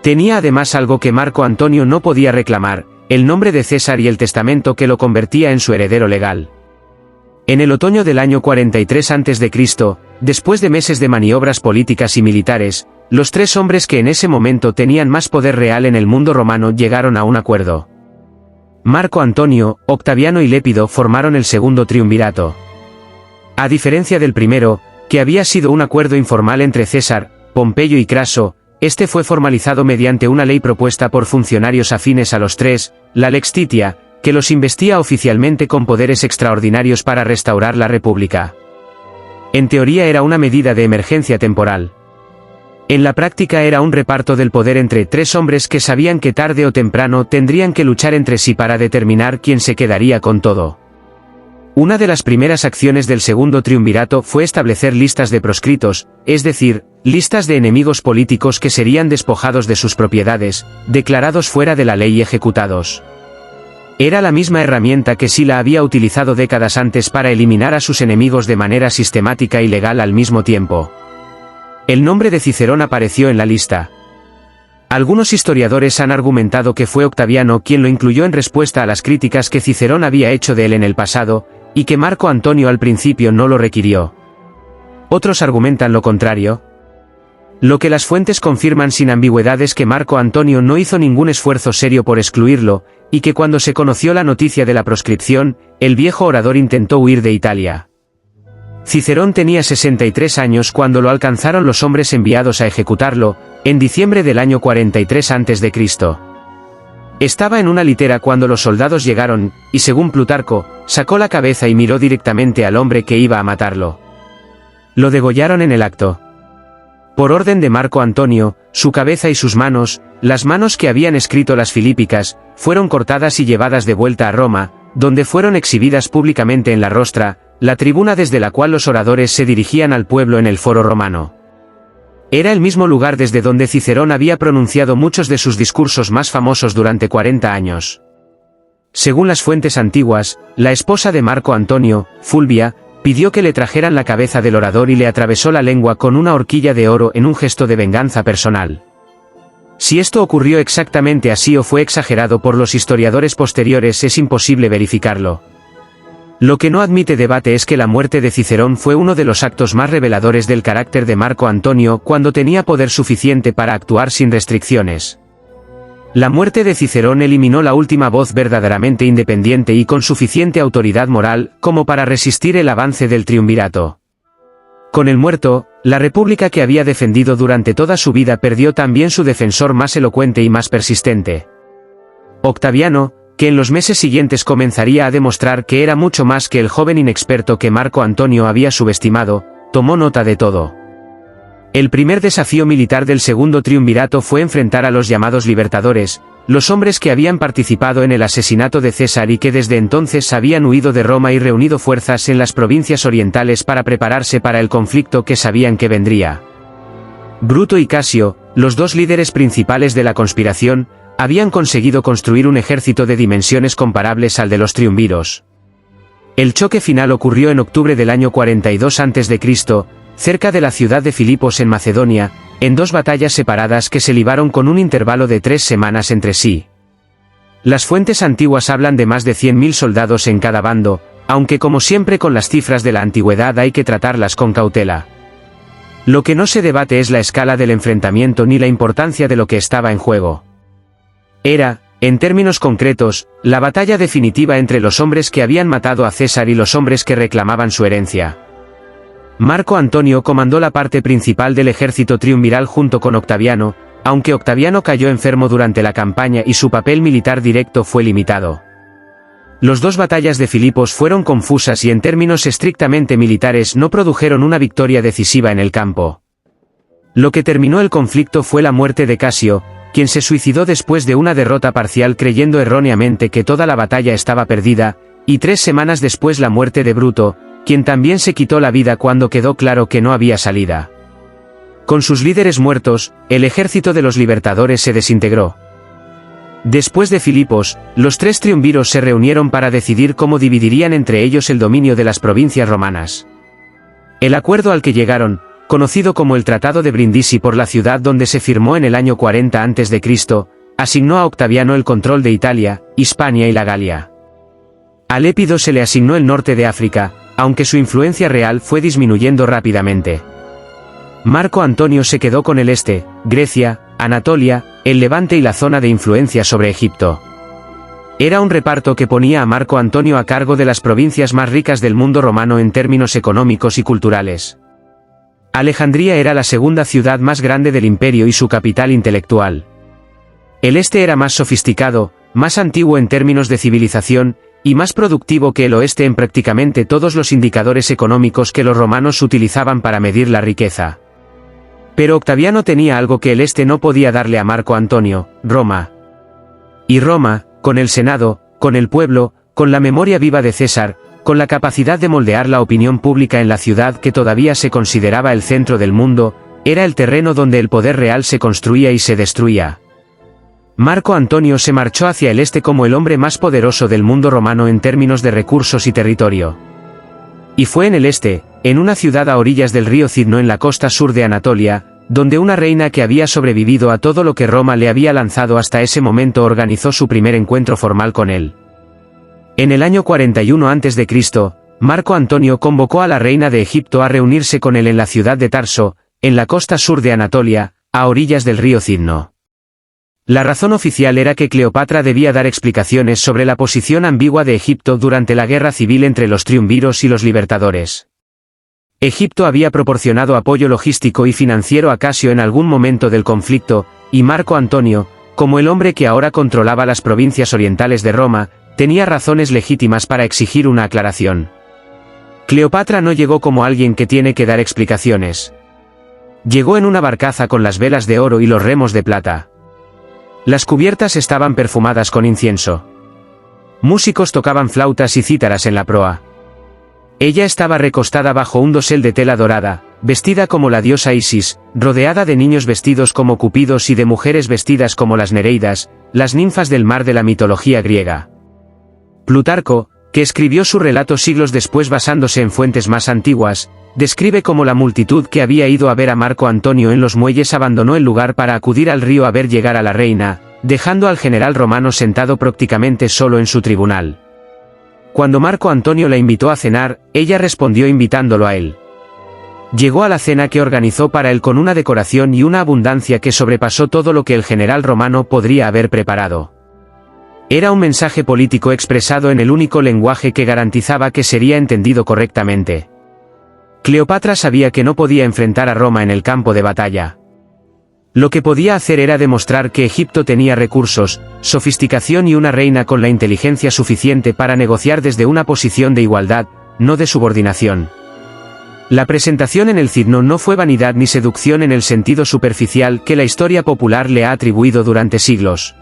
Tenía además algo que Marco Antonio no podía reclamar, el nombre de César y el testamento que lo convertía en su heredero legal. En el otoño del año 43 a.C., después de meses de maniobras políticas y militares, los tres hombres que en ese momento tenían más poder real en el mundo romano llegaron a un acuerdo. Marco Antonio, Octaviano y Lépido formaron el segundo triunvirato. A diferencia del primero, que había sido un acuerdo informal entre César, Pompeyo y Craso, este fue formalizado mediante una ley propuesta por funcionarios afines a los tres, la Lex Titia, que los investía oficialmente con poderes extraordinarios para restaurar la República. En teoría era una medida de emergencia temporal. En la práctica era un reparto del poder entre tres hombres que sabían que tarde o temprano tendrían que luchar entre sí para determinar quién se quedaría con todo. Una de las primeras acciones del segundo triunvirato fue establecer listas de proscritos, es decir, listas de enemigos políticos que serían despojados de sus propiedades, declarados fuera de la ley y ejecutados. Era la misma herramienta que Sila había utilizado décadas antes para eliminar a sus enemigos de manera sistemática y legal al mismo tiempo. El nombre de Cicerón apareció en la lista. Algunos historiadores han argumentado que fue Octaviano quien lo incluyó en respuesta a las críticas que Cicerón había hecho de él en el pasado, y que Marco Antonio al principio no lo requirió. Otros argumentan lo contrario. Lo que las fuentes confirman sin ambigüedad es que Marco Antonio no hizo ningún esfuerzo serio por excluirlo, y que cuando se conoció la noticia de la proscripción, el viejo orador intentó huir de Italia. Cicerón tenía 63 años cuando lo alcanzaron los hombres enviados a ejecutarlo, en diciembre del año 43 a.C. Estaba en una litera cuando los soldados llegaron, y según Plutarco, sacó la cabeza y miró directamente al hombre que iba a matarlo. Lo degollaron en el acto. Por orden de Marco Antonio, su cabeza y sus manos, las manos que habían escrito las Filípicas, fueron cortadas y llevadas de vuelta a Roma, donde fueron exhibidas públicamente en la rostra, la tribuna desde la cual los oradores se dirigían al pueblo en el foro romano. Era el mismo lugar desde donde Cicerón había pronunciado muchos de sus discursos más famosos durante 40 años. Según las fuentes antiguas, la esposa de Marco Antonio, Fulvia, pidió que le trajeran la cabeza del orador y le atravesó la lengua con una horquilla de oro en un gesto de venganza personal. Si esto ocurrió exactamente así o fue exagerado por los historiadores posteriores es imposible verificarlo. Lo que no admite debate es que la muerte de Cicerón fue uno de los actos más reveladores del carácter de Marco Antonio cuando tenía poder suficiente para actuar sin restricciones. La muerte de Cicerón eliminó la última voz verdaderamente independiente y con suficiente autoridad moral como para resistir el avance del triunvirato. Con el muerto, la república que había defendido durante toda su vida perdió también su defensor más elocuente y más persistente. Octaviano, que en los meses siguientes comenzaría a demostrar que era mucho más que el joven inexperto que Marco Antonio había subestimado, tomó nota de todo. El primer desafío militar del segundo triunvirato fue enfrentar a los llamados libertadores, los hombres que habían participado en el asesinato de César y que desde entonces habían huido de Roma y reunido fuerzas en las provincias orientales para prepararse para el conflicto que sabían que vendría. Bruto y Casio, los dos líderes principales de la conspiración, habían conseguido construir un ejército de dimensiones comparables al de los triunviros. El choque final ocurrió en octubre del año 42 a.C., cerca de la ciudad de Filipos en Macedonia, en dos batallas separadas que se libraron con un intervalo de 3 semanas entre sí. Las fuentes antiguas hablan de más de 100.000 soldados en cada bando, aunque como siempre con las cifras de la antigüedad hay que tratarlas con cautela. Lo que no se debate es la escala del enfrentamiento ni la importancia de lo que estaba en juego. Era, en términos concretos, la batalla definitiva entre los hombres que habían matado a César y los hombres que reclamaban su herencia. Marco Antonio comandó la parte principal del ejército triunviral junto con Octaviano, aunque Octaviano cayó enfermo durante la campaña y su papel militar directo fue limitado. Las dos batallas de Filipos fueron confusas y en términos estrictamente militares no produjeron una victoria decisiva en el campo. Lo que terminó el conflicto fue la muerte de Casio, quien se suicidó después de una derrota parcial creyendo erróneamente que toda la batalla estaba perdida, y 3 semanas después la muerte de Bruto, quien también se quitó la vida cuando quedó claro que no había salida. Con sus líderes muertos, el ejército de los libertadores se desintegró. Después de Filipos, los 3 triunviros se reunieron para decidir cómo dividirían entre ellos el dominio de las provincias romanas. El acuerdo al que llegaron, conocido como el Tratado de Brindisi por la ciudad donde se firmó en el año 40 a.C., asignó a Octaviano el control de Italia, Hispania y la Galia. A Lépido se le asignó el norte de África, aunque su influencia real fue disminuyendo rápidamente. Marco Antonio se quedó con el este, Grecia, Anatolia, el Levante y la zona de influencia sobre Egipto. Era un reparto que ponía a Marco Antonio a cargo de las provincias más ricas del mundo romano en términos económicos y culturales. Alejandría era la segunda ciudad más grande del imperio y su capital intelectual. El este era más sofisticado, más antiguo en términos de civilización, y más productivo que el oeste en prácticamente todos los indicadores económicos que los romanos utilizaban para medir la riqueza. Pero Octaviano tenía algo que el este no podía darle a Marco Antonio: Roma. Y Roma, con el Senado, con el pueblo, con la memoria viva de César, con la capacidad de moldear la opinión pública en la ciudad que todavía se consideraba el centro del mundo, era el terreno donde el poder real se construía y se destruía. Marco Antonio se marchó hacia el este como el hombre más poderoso del mundo romano en términos de recursos y territorio. Y fue en el este, en una ciudad a orillas del río Cidno en la costa sur de Anatolia, donde una reina que había sobrevivido a todo lo que Roma le había lanzado hasta ese momento organizó su primer encuentro formal con él. En el año 41 a.C., Marco Antonio convocó a la reina de Egipto a reunirse con él en la ciudad de Tarso, en la costa sur de Anatolia, a orillas del río Cidno. La razón oficial era que Cleopatra debía dar explicaciones sobre la posición ambigua de Egipto durante la guerra civil entre los triunviros y los libertadores. Egipto había proporcionado apoyo logístico y financiero a Casio en algún momento del conflicto, y Marco Antonio, como el hombre que ahora controlaba las provincias orientales de Roma, tenía razones legítimas para exigir una aclaración. Cleopatra no llegó como alguien que tiene que dar explicaciones. Llegó en una barcaza con las velas de oro y los remos de plata. Las cubiertas estaban perfumadas con incienso. Músicos tocaban flautas y cítaras en la proa. Ella estaba recostada bajo un dosel de tela dorada, vestida como la diosa Isis, rodeada de niños vestidos como cupidos y de mujeres vestidas como las Nereidas, las ninfas del mar de la mitología griega. Plutarco, que escribió su relato siglos después basándose en fuentes más antiguas, describe cómo la multitud que había ido a ver a Marco Antonio en los muelles abandonó el lugar para acudir al río a ver llegar a la reina, dejando al general romano sentado prácticamente solo en su tribunal. Cuando Marco Antonio la invitó a cenar, ella respondió invitándolo a él. Llegó a la cena que organizó para él con una decoración y una abundancia que sobrepasó todo lo que el general romano podría haber preparado. Era un mensaje político expresado en el único lenguaje que garantizaba que sería entendido correctamente. Cleopatra sabía que no podía enfrentar a Roma en el campo de batalla. Lo que podía hacer era demostrar que Egipto tenía recursos, sofisticación y una reina con la inteligencia suficiente para negociar desde una posición de igualdad, no de subordinación. La presentación en el Cidno no fue vanidad ni seducción en el sentido superficial que la historia popular le ha atribuido durante siglos.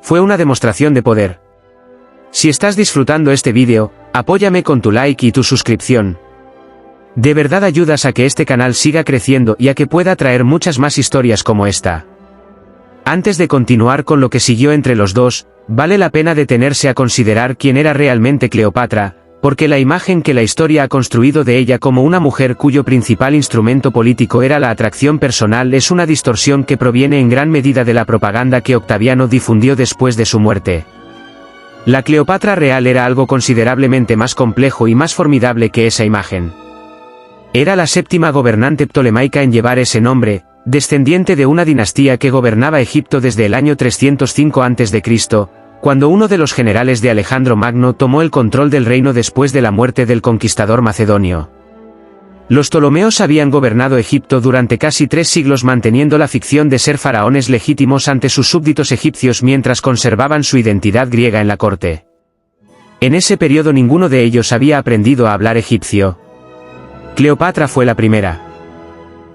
Fue una demostración de poder. Si estás disfrutando este vídeo, apóyame con tu like y tu suscripción. De verdad ayudas a que este canal siga creciendo y a que pueda traer muchas más historias como esta. Antes de continuar con lo que siguió entre los dos, vale la pena detenerse a considerar quién era realmente Cleopatra, porque la imagen que la historia ha construido de ella como una mujer cuyo principal instrumento político era la atracción personal es una distorsión que proviene en gran medida de la propaganda que Octaviano difundió después de su muerte. La Cleopatra real era algo considerablemente más complejo y más formidable que esa imagen. Era la séptima gobernante ptolemaica en llevar ese nombre, descendiente de una dinastía que gobernaba Egipto desde el año 305 a.C., cuando uno de los generales de Alejandro Magno tomó el control del reino después de la muerte del conquistador macedonio. Los Ptolomeos habían gobernado Egipto durante casi 3 siglos manteniendo la ficción de ser faraones legítimos ante sus súbditos egipcios mientras conservaban su identidad griega en la corte. En ese periodo ninguno de ellos había aprendido a hablar egipcio. Cleopatra fue la primera.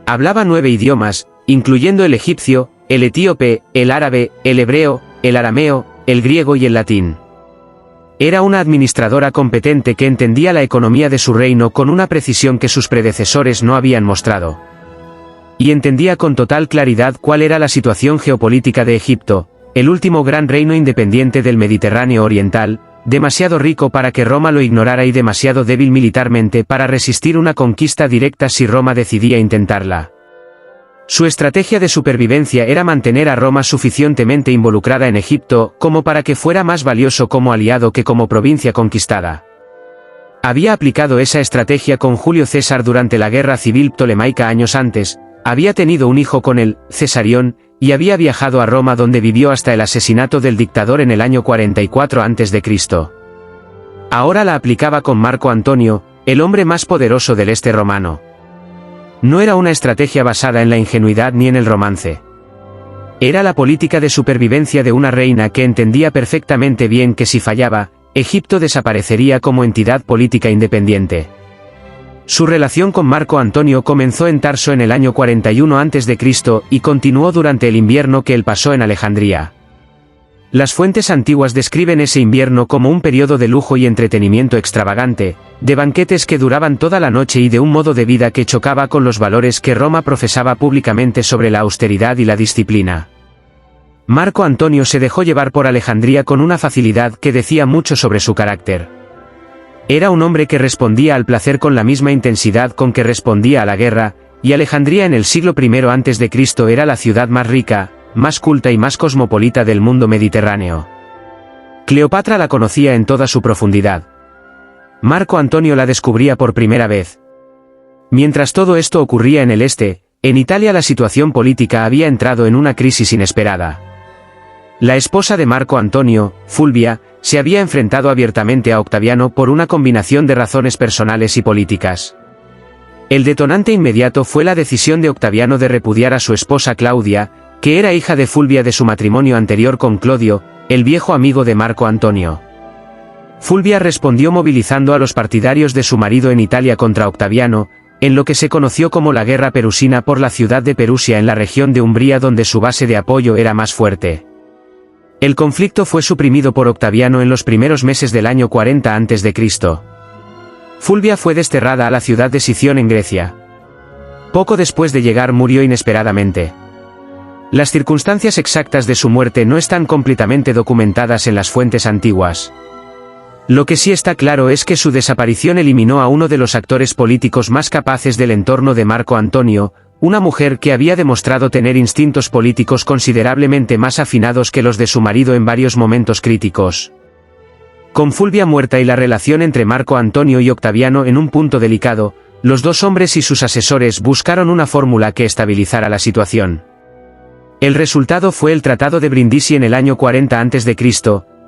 Hablaba 9 idiomas, incluyendo el egipcio, el etíope, el árabe, el hebreo, el arameo, el griego y el latín. Era una administradora competente que entendía la economía de su reino con una precisión que sus predecesores no habían mostrado. Y entendía con total claridad cuál era la situación geopolítica de Egipto, el último gran reino independiente del Mediterráneo oriental, demasiado rico para que Roma lo ignorara y demasiado débil militarmente para resistir una conquista directa si Roma decidía intentarla. Su estrategia de supervivencia era mantener a Roma suficientemente involucrada en Egipto como para que fuera más valioso como aliado que como provincia conquistada. Había aplicado esa estrategia con Julio César durante la guerra civil ptolemaica años antes, había tenido un hijo con él, Cesarión, y había viajado a Roma donde vivió hasta el asesinato del dictador en el año 44 a.C. Ahora la aplicaba con Marco Antonio, el hombre más poderoso del este romano. No era una estrategia basada en la ingenuidad ni en el romance. Era la política de supervivencia de una reina que entendía perfectamente bien que si fallaba, Egipto desaparecería como entidad política independiente. Su relación con Marco Antonio comenzó en Tarso en el año 41 a.C. y continuó durante el invierno que él pasó en Alejandría. Las fuentes antiguas describen ese invierno como un periodo de lujo y entretenimiento extravagante, de banquetes que duraban toda la noche y de un modo de vida que chocaba con los valores que Roma profesaba públicamente sobre la austeridad y la disciplina. Marco Antonio se dejó llevar por Alejandría con una facilidad que decía mucho sobre su carácter. Era un hombre que respondía al placer con la misma intensidad con que respondía a la guerra, y Alejandría en el siglo I a.C. era la ciudad más rica, más culta y más cosmopolita del mundo mediterráneo. Cleopatra la conocía en toda su profundidad. Marco Antonio la descubría por primera vez. Mientras todo esto ocurría en el este, en Italia la situación política había entrado en una crisis inesperada. La esposa de Marco Antonio, Fulvia, se había enfrentado abiertamente a Octaviano por una combinación de razones personales y políticas. El detonante inmediato fue la decisión de Octaviano de repudiar a su esposa Claudia, que era hija de Fulvia de su matrimonio anterior con Clodio, el viejo amigo de Marco Antonio. Fulvia respondió movilizando a los partidarios de su marido en Italia contra Octaviano, en lo que se conoció como la Guerra Perusina por la ciudad de Perusia en la región de Umbría donde su base de apoyo era más fuerte. El conflicto fue suprimido por Octaviano en los primeros meses del año 40 a.C. Fulvia fue desterrada a la ciudad de Sición en Grecia. Poco después de llegar murió inesperadamente. Las circunstancias exactas de su muerte no están completamente documentadas en las fuentes antiguas. Lo que sí está claro es que su desaparición eliminó a uno de los actores políticos más capaces del entorno de Marco Antonio, una mujer que había demostrado tener instintos políticos considerablemente más afinados que los de su marido en varios momentos críticos. Con Fulvia muerta y la relación entre Marco Antonio y Octaviano en un punto delicado, los dos hombres y sus asesores buscaron una fórmula que estabilizara la situación. El resultado fue el Tratado de Brindisi en el año 40 a.C.,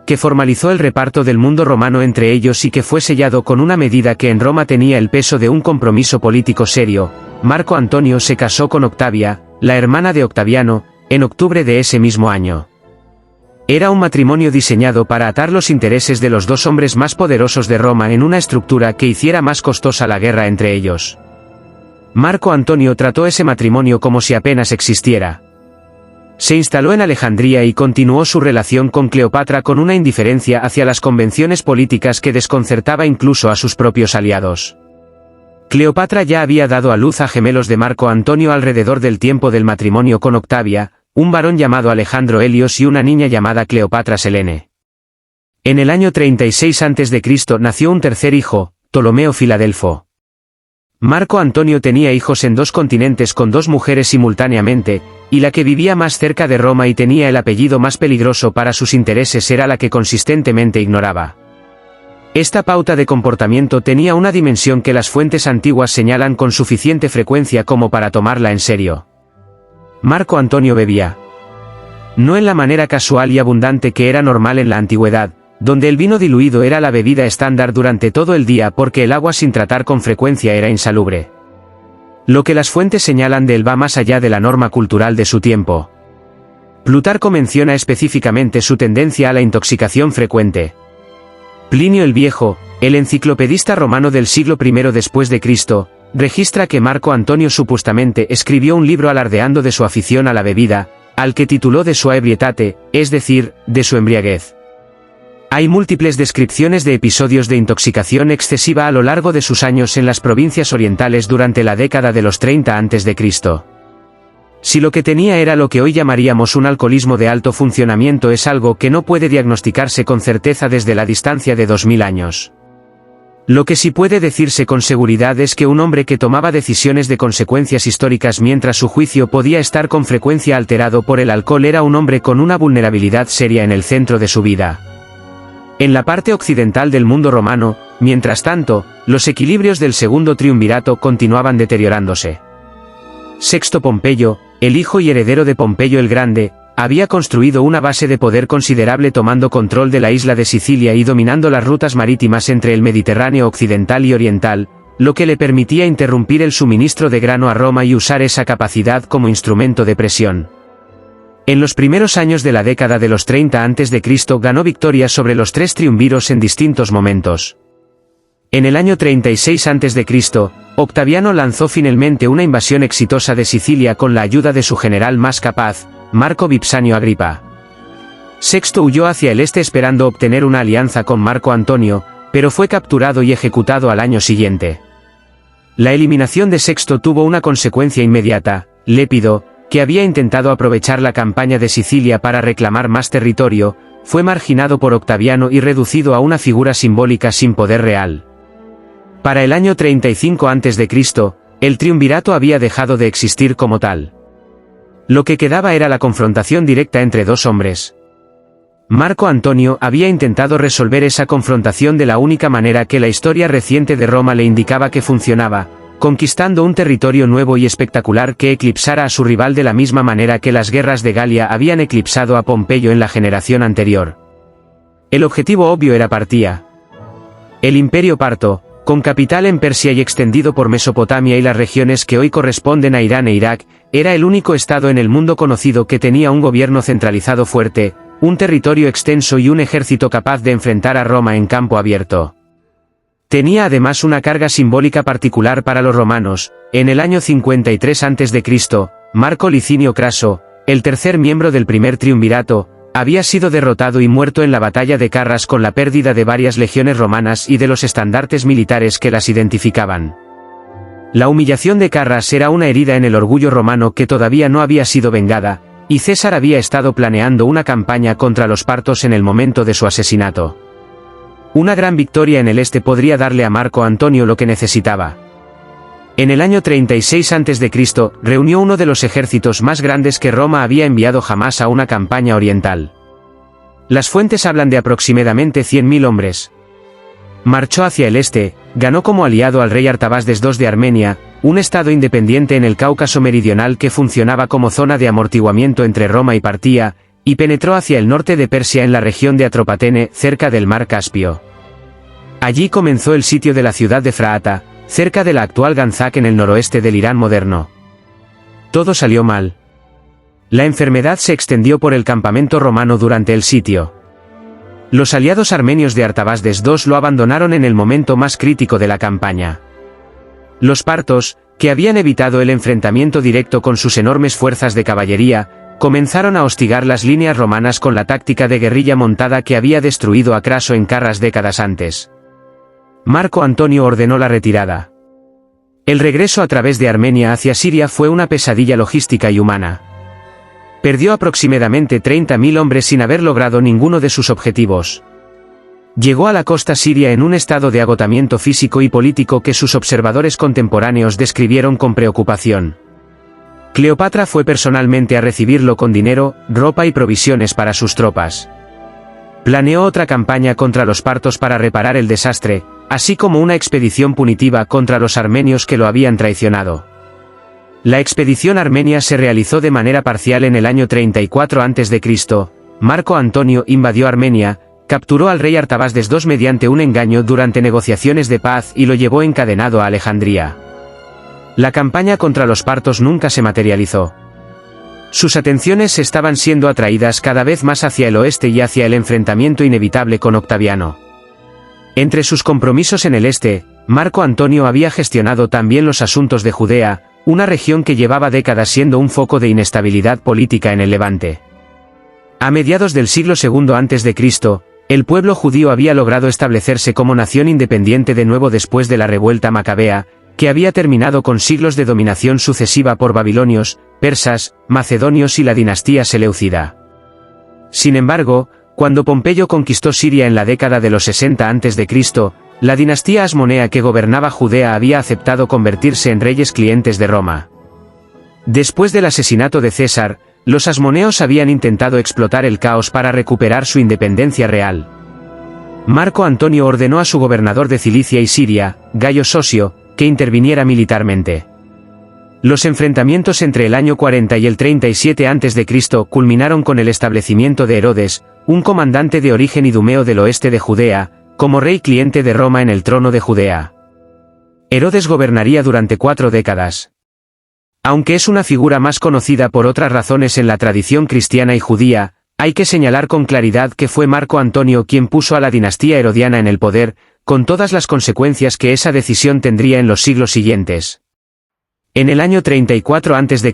que formalizó el reparto del mundo romano entre ellos y que fue sellado con una medida que en Roma tenía el peso de un compromiso político serio. Marco Antonio se casó con Octavia, la hermana de Octaviano, en octubre de ese mismo año. Era un matrimonio diseñado para atar los intereses de los dos hombres más poderosos de Roma en una estructura que hiciera más costosa la guerra entre ellos. Marco Antonio trató ese matrimonio como si apenas existiera. Se instaló en Alejandría y continuó su relación con Cleopatra con una indiferencia hacia las convenciones políticas que desconcertaba incluso a sus propios aliados. Cleopatra ya había dado a luz a gemelos de Marco Antonio alrededor del tiempo del matrimonio con Octavia, un varón llamado Alejandro Helios y una niña llamada Cleopatra Selene. En el año 36 a.C. nació un tercer hijo, Ptolomeo Filadelfo. Marco Antonio tenía hijos en dos continentes con dos mujeres simultáneamente, y la que vivía más cerca de Roma y tenía el apellido más peligroso para sus intereses era la que consistentemente ignoraba. Esta pauta de comportamiento tenía una dimensión que las fuentes antiguas señalan con suficiente frecuencia como para tomarla en serio. Marco Antonio bebía. No en la manera casual y abundante que era normal en la antigüedad, donde el vino diluido era la bebida estándar durante todo el día porque el agua sin tratar con frecuencia era insalubre. Lo que las fuentes señalan de él va más allá de la norma cultural de su tiempo. Plutarco menciona específicamente su tendencia a la intoxicación frecuente. Plinio el Viejo, el enciclopedista romano del siglo I después de Cristo, registra que Marco Antonio supuestamente escribió un libro alardeando de su afición a la bebida, al que tituló De sua ebrietate, es decir, de su embriaguez. Hay múltiples descripciones de episodios de intoxicación excesiva a lo largo de sus años en las provincias orientales durante la década de los 30 a.C. Si lo que tenía era lo que hoy llamaríamos un alcoholismo de alto funcionamiento, es algo que no puede diagnosticarse con certeza desde la distancia de 2000 años. Lo que sí puede decirse con seguridad es que un hombre que tomaba decisiones de consecuencias históricas mientras su juicio podía estar con frecuencia alterado por el alcohol era un hombre con una vulnerabilidad seria en el centro de su vida. En la parte occidental del mundo romano, mientras tanto, los equilibrios del segundo triunvirato continuaban deteriorándose. Sexto Pompeyo, el hijo y heredero de Pompeyo el Grande, había construido una base de poder considerable tomando control de la isla de Sicilia y dominando las rutas marítimas entre el Mediterráneo occidental y oriental, lo que le permitía interrumpir el suministro de grano a Roma y usar esa capacidad como instrumento de presión. En los primeros años de la década de los 30 a.C. ganó victorias sobre los tres triunviros en distintos momentos. En el año 36 a.C., Octaviano lanzó finalmente una invasión exitosa de Sicilia con la ayuda de su general más capaz, Marco Vipsanio Agripa. Sexto huyó hacia el este esperando obtener una alianza con Marco Antonio, pero fue capturado y ejecutado al año siguiente. La eliminación de Sexto tuvo una consecuencia inmediata. Lépido, que había intentado aprovechar la campaña de Sicilia para reclamar más territorio, fue marginado por Octaviano y reducido a una figura simbólica sin poder real. Para el año 35 a.C., el triunvirato había dejado de existir como tal. Lo que quedaba era la confrontación directa entre dos hombres. Marco Antonio había intentado resolver esa confrontación de la única manera que la historia reciente de Roma le indicaba que funcionaba, conquistando un territorio nuevo y espectacular que eclipsara a su rival de la misma manera que las guerras de Galia habían eclipsado a Pompeyo en la generación anterior. El objetivo obvio era Partia. El imperio parto, con capital en Persia y extendido por Mesopotamia y las regiones que hoy corresponden a Irán e Irak, era el único estado en el mundo conocido que tenía un gobierno centralizado fuerte, un territorio extenso y un ejército capaz de enfrentar a Roma en campo abierto. Tenía además una carga simbólica particular para los romanos. En el año 53 a.C., Marco Licinio Craso, el tercer miembro del primer triunvirato, había sido derrotado y muerto en la batalla de Carras con la pérdida de varias legiones romanas y de los estandartes militares que las identificaban. La humillación de Carras era una herida en el orgullo romano que todavía no había sido vengada, y César había estado planeando una campaña contra los partos en el momento de su asesinato. Una gran victoria en el este podría darle a Marco Antonio lo que necesitaba. En el año 36 a.C., reunió uno de los ejércitos más grandes que Roma había enviado jamás a una campaña oriental. Las fuentes hablan de aproximadamente 100.000 hombres. Marchó hacia el este, ganó como aliado al rey Artabasdes II de Armenia, un estado independiente en el Cáucaso meridional que funcionaba como zona de amortiguamiento entre Roma y Partía, y penetró hacia el norte de Persia en la región de Atropatene, cerca del mar Caspio. Allí comenzó el sitio de la ciudad de Fraata, cerca de la actual Ganzak en el noroeste del Irán moderno. Todo salió mal. La enfermedad se extendió por el campamento romano durante el sitio. Los aliados armenios de Artabasdes II lo abandonaron en el momento más crítico de la campaña. Los partos, que habían evitado el enfrentamiento directo con sus enormes fuerzas de caballería, comenzaron a hostigar las líneas romanas con la táctica de guerrilla montada que había destruido a Craso en Carras décadas antes. Marco Antonio ordenó la retirada. El regreso a través de Armenia hacia Siria fue una pesadilla logística y humana. Perdió aproximadamente 30.000 hombres sin haber logrado ninguno de sus objetivos. Llegó a la costa siria en un estado de agotamiento físico y político que sus observadores contemporáneos describieron con preocupación. Cleopatra fue personalmente a recibirlo con dinero, ropa y provisiones para sus tropas. Planeó otra campaña contra los partos para reparar el desastre, así como una expedición punitiva contra los armenios que lo habían traicionado. La expedición armenia se realizó de manera parcial en el año 34 a.C. Marco Antonio invadió Armenia, capturó al rey Artabasdes II mediante un engaño durante negociaciones de paz y lo llevó encadenado a Alejandría. La campaña contra los partos nunca se materializó. Sus atenciones estaban siendo atraídas cada vez más hacia el oeste y hacia el enfrentamiento inevitable con Octaviano. Entre sus compromisos en el este, Marco Antonio había gestionado también los asuntos de Judea, una región que llevaba décadas siendo un foco de inestabilidad política en el Levante. A mediados del siglo II a.C., el pueblo judío había logrado establecerse como nación independiente de nuevo después de la revuelta macabea, que había terminado con siglos de dominación sucesiva por babilonios, persas, macedonios y la dinastía seleucida. Sin embargo, cuando Pompeyo conquistó Siria en la década de los 60 a.C., la dinastía asmonea que gobernaba Judea había aceptado convertirse en reyes clientes de Roma. Después del asesinato de César, los asmoneos habían intentado explotar el caos para recuperar su independencia real. Marco Antonio ordenó a su gobernador de Cilicia y Siria, Gayo Sosio, que interviniera militarmente. Los enfrentamientos entre el año 40 y el 37 a.C. culminaron con el establecimiento de Herodes, un comandante de origen idumeo del oeste de Judea, como rey cliente de Roma en el trono de Judea. Herodes gobernaría durante 4 décadas. Aunque es una figura más conocida por otras razones en la tradición cristiana y judía, hay que señalar con claridad que fue Marco Antonio quien puso a la dinastía herodiana en el poder, con todas las consecuencias que esa decisión tendría en los siglos siguientes. En el año 34 a.C.,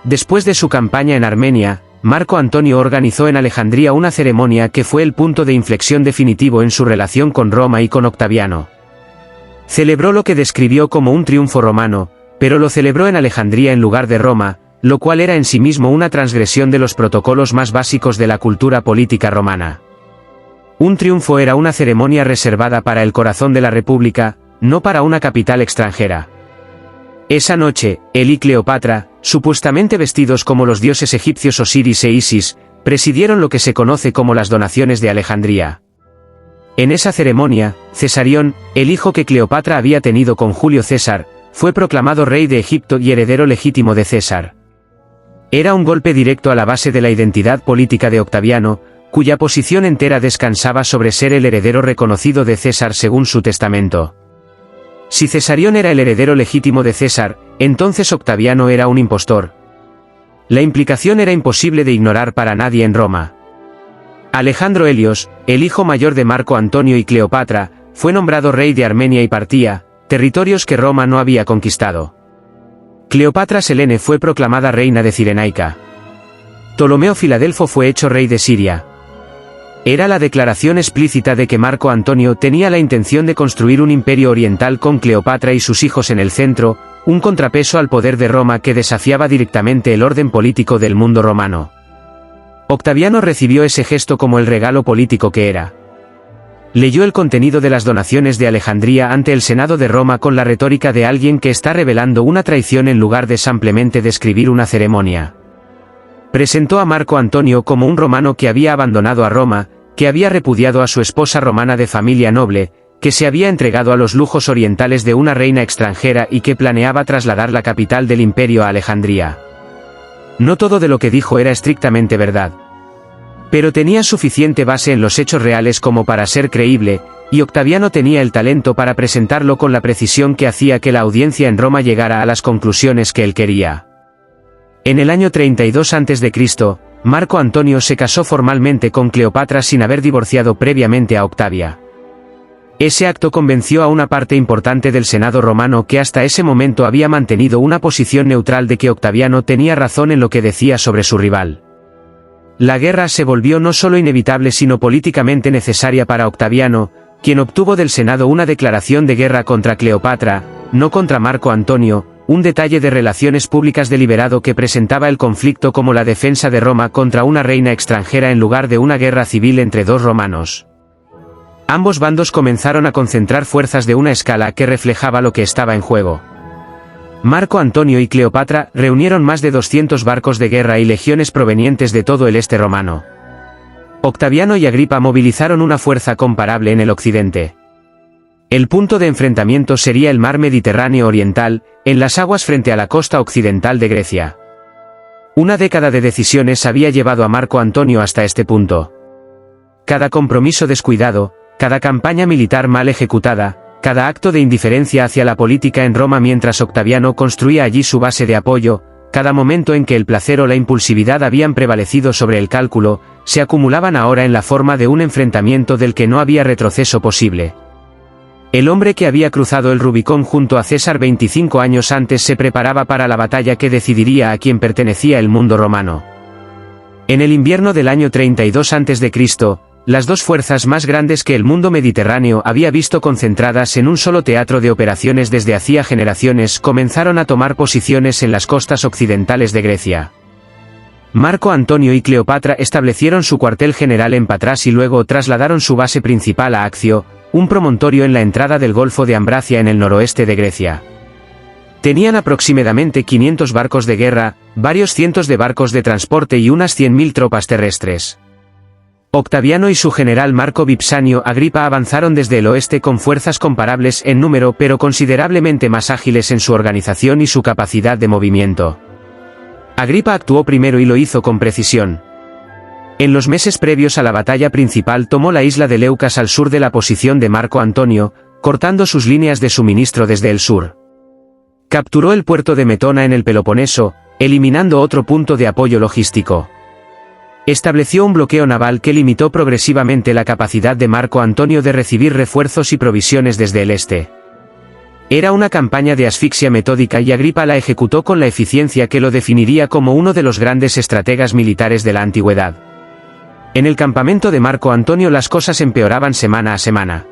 después de su campaña en Armenia, Marco Antonio organizó en Alejandría una ceremonia que fue el punto de inflexión definitivo en su relación con Roma y con Octaviano. Celebró lo que describió como un triunfo romano, pero lo celebró en Alejandría en lugar de Roma, lo cual era en sí mismo una transgresión de los protocolos más básicos de la cultura política romana. Un triunfo era una ceremonia reservada para el corazón de la República, no para una capital extranjera. Esa noche, él y Cleopatra, supuestamente vestidos como los dioses egipcios Osiris e Isis, presidieron lo que se conoce como las donaciones de Alejandría. En esa ceremonia, Cesarión, el hijo que Cleopatra había tenido con Julio César, fue proclamado rey de Egipto y heredero legítimo de César. Era un golpe directo a la base de la identidad política de Octaviano, cuya posición entera descansaba sobre ser el heredero reconocido de César según su testamento. Si Cesarión era el heredero legítimo de César, entonces Octaviano era un impostor. La implicación era imposible de ignorar para nadie en Roma. Alejandro Helios, el hijo mayor de Marco Antonio y Cleopatra, fue nombrado rey de Armenia y Partía, territorios que Roma no había conquistado. Cleopatra Selene fue proclamada reina de Cirenaica. Ptolomeo Filadelfo fue hecho rey de Siria. Era la declaración explícita de que Marco Antonio tenía la intención de construir un imperio oriental con Cleopatra y sus hijos en el centro, un contrapeso al poder de Roma que desafiaba directamente el orden político del mundo romano. Octaviano recibió ese gesto como el regalo político que era. Leyó el contenido de las donaciones de Alejandría ante el Senado de Roma con la retórica de alguien que está revelando una traición en lugar de simplemente describir una ceremonia. Presentó a Marco Antonio como un romano que había abandonado a Roma, que había repudiado a su esposa romana de familia noble, que se había entregado a los lujos orientales de una reina extranjera y que planeaba trasladar la capital del imperio a Alejandría. No todo de lo que dijo era estrictamente verdad. Pero tenía suficiente base en los hechos reales como para ser creíble, y Octaviano tenía el talento para presentarlo con la precisión que hacía que la audiencia en Roma llegara a las conclusiones que él quería. En el año 32 a.C., Marco Antonio se casó formalmente con Cleopatra sin haber divorciado previamente a Octavia. Ese acto convenció a una parte importante del Senado romano que hasta ese momento había mantenido una posición neutral de que Octaviano tenía razón en lo que decía sobre su rival. La guerra se volvió no solo inevitable sino políticamente necesaria para Octaviano, quien obtuvo del Senado una declaración de guerra contra Cleopatra, no contra Marco Antonio, un detalle de relaciones públicas deliberado que presentaba el conflicto como la defensa de Roma contra una reina extranjera en lugar de una guerra civil entre dos romanos. Ambos bandos comenzaron a concentrar fuerzas de una escala que reflejaba lo que estaba en juego. Marco Antonio y Cleopatra reunieron más de 200 barcos de guerra y legiones provenientes de todo el este romano. Octaviano y Agripa movilizaron una fuerza comparable en el occidente. El punto de enfrentamiento sería el mar Mediterráneo oriental, en las aguas frente a la costa occidental de Grecia. Una década de decisiones había llevado a Marco Antonio hasta este punto. Cada compromiso descuidado, cada campaña militar mal ejecutada, cada acto de indiferencia hacia la política en Roma mientras Octaviano construía allí su base de apoyo, cada momento en que el placer o la impulsividad habían prevalecido sobre el cálculo, se acumulaban ahora en la forma de un enfrentamiento del que no había retroceso posible. El hombre que había cruzado el Rubicón junto a César 25 años antes se preparaba para la batalla que decidiría a quién pertenecía el mundo romano. En el invierno del año 32 a.C., las dos fuerzas más grandes que el mundo mediterráneo había visto concentradas en un solo teatro de operaciones desde hacía generaciones comenzaron a tomar posiciones en las costas occidentales de Grecia. Marco Antonio y Cleopatra establecieron su cuartel general en Patras y luego trasladaron su base principal a Accio, un promontorio en la entrada del Golfo de Ambracia en el noroeste de Grecia. Tenían aproximadamente 500 barcos de guerra, varios cientos de barcos de transporte y unas 100.000 tropas terrestres. Octaviano y su general Marco Vipsanio Agripa avanzaron desde el oeste con fuerzas comparables en número pero considerablemente más ágiles en su organización y su capacidad de movimiento. Agripa actuó primero y lo hizo con precisión. En los meses previos a la batalla principal tomó la isla de Leucas al sur de la posición de Marco Antonio, cortando sus líneas de suministro desde el sur. Capturó el puerto de Metona en el Peloponeso, eliminando otro punto de apoyo logístico. Estableció un bloqueo naval que limitó progresivamente la capacidad de Marco Antonio de recibir refuerzos y provisiones desde el este. Era una campaña de asfixia metódica y Agripa la ejecutó con la eficiencia que lo definiría como uno de los grandes estrategas militares de la antigüedad. En el campamento de Marco Antonio las cosas empeoraban semana a semana.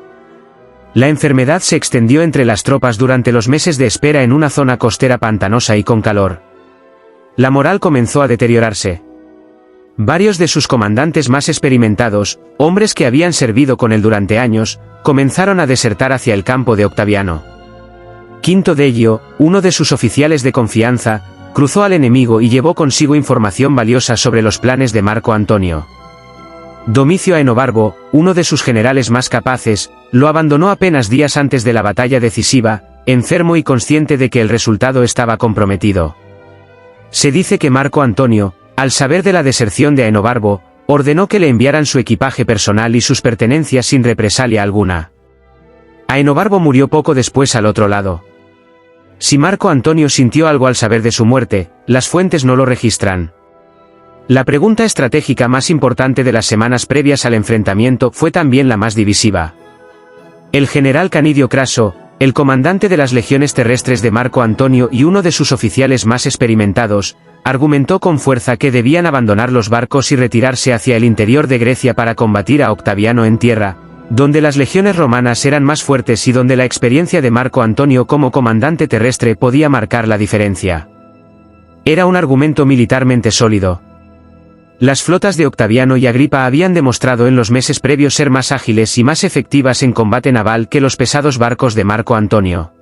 La enfermedad se extendió entre las tropas durante los meses de espera en una zona costera pantanosa y con calor. La moral comenzó a deteriorarse. Varios de sus comandantes más experimentados, hombres que habían servido con él durante años, comenzaron a desertar hacia el campo de Octaviano. Quinto Delio, uno de sus oficiales de confianza, cruzó al enemigo y llevó consigo información valiosa sobre los planes de Marco Antonio. Domicio Aenobarbo, uno de sus generales más capaces, lo abandonó apenas días antes de la batalla decisiva, enfermo y consciente de que el resultado estaba comprometido. Se dice que Marco Antonio, al saber de la deserción de Aenobarbo, ordenó que le enviaran su equipaje personal y sus pertenencias sin represalia alguna. Aenobarbo murió poco después al otro lado. Si Marco Antonio sintió algo al saber de su muerte, las fuentes no lo registran. La pregunta estratégica más importante de las semanas previas al enfrentamiento fue también la más divisiva. El general Canidio Craso, el comandante de las legiones terrestres de Marco Antonio y uno de sus oficiales más experimentados, argumentó con fuerza que debían abandonar los barcos y retirarse hacia el interior de Grecia para combatir a Octaviano en tierra, donde las legiones romanas eran más fuertes y donde la experiencia de Marco Antonio como comandante terrestre podía marcar la diferencia. Era un argumento militarmente sólido. Las flotas de Octaviano y Agripa habían demostrado en los meses previos ser más ágiles y más efectivas en combate naval que los pesados barcos de Marco Antonio.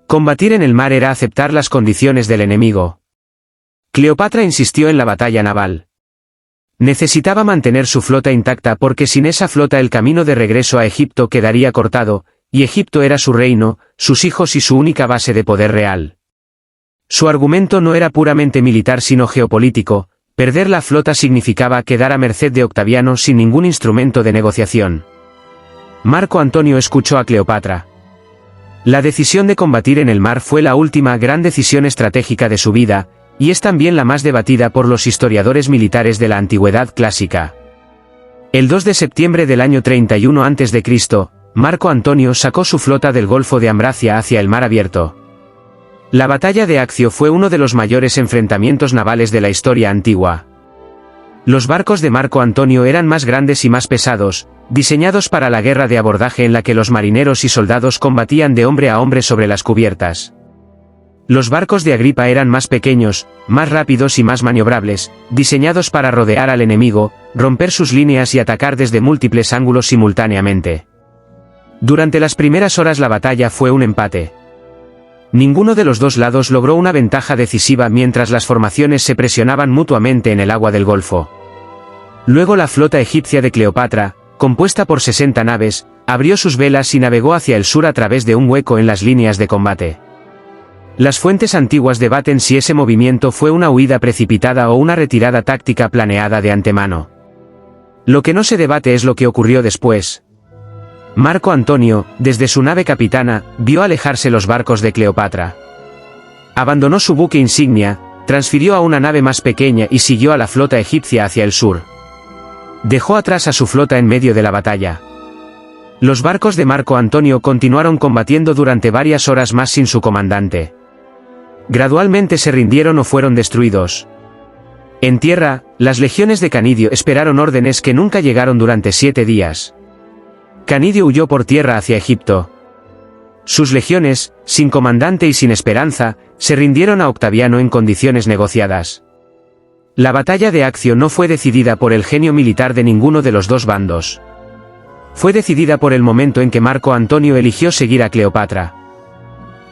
Combatir en el mar era aceptar las condiciones del enemigo. Cleopatra insistió en la batalla naval. Necesitaba mantener su flota intacta porque sin esa flota el camino de regreso a Egipto quedaría cortado, y Egipto era su reino, sus hijos y su única base de poder real. Su argumento no era puramente militar sino geopolítico. Perder la flota significaba quedar a merced de Octaviano sin ningún instrumento de negociación. Marco Antonio escuchó a Cleopatra. La decisión de combatir en el mar fue la última gran decisión estratégica de su vida, y es también la más debatida por los historiadores militares de la antigüedad clásica. El 2 de septiembre del año 31 a.C., Marco Antonio sacó su flota del Golfo de Ambracia hacia el mar abierto. La batalla de Accio fue uno de los mayores enfrentamientos navales de la historia antigua. Los barcos de Marco Antonio eran más grandes y más pesados, diseñados para la guerra de abordaje en la que los marineros y soldados combatían de hombre a hombre sobre las cubiertas. Los barcos de Agripa eran más pequeños, más rápidos y más maniobrables, diseñados para rodear al enemigo, romper sus líneas y atacar desde múltiples ángulos simultáneamente. Durante las primeras horas la batalla fue un empate. Ninguno de los dos lados logró una ventaja decisiva mientras las formaciones se presionaban mutuamente en el agua del Golfo. Luego la flota egipcia de Cleopatra, compuesta por 60 naves, abrió sus velas y navegó hacia el sur a través de un hueco en las líneas de combate. Las fuentes antiguas debaten si ese movimiento fue una huida precipitada o una retirada táctica planeada de antemano. Lo que no se debate es lo que ocurrió después. Marco Antonio, desde su nave capitana, vio alejarse los barcos de Cleopatra. Abandonó su buque insignia, transfirió a una nave más pequeña y siguió a la flota egipcia hacia el sur. Dejó atrás a su flota en medio de la batalla. Los barcos de Marco Antonio continuaron combatiendo durante varias horas más sin su comandante. Gradualmente se rindieron o fueron destruidos. En tierra, las legiones de Canidio esperaron órdenes que nunca llegaron durante 7 días. Canidio huyó por tierra hacia Egipto. Sus legiones, sin comandante y sin esperanza, se rindieron a Octaviano en condiciones negociadas. La batalla de Accio no fue decidida por el genio militar de ninguno de los dos bandos. Fue decidida por el momento en que Marco Antonio eligió seguir a Cleopatra.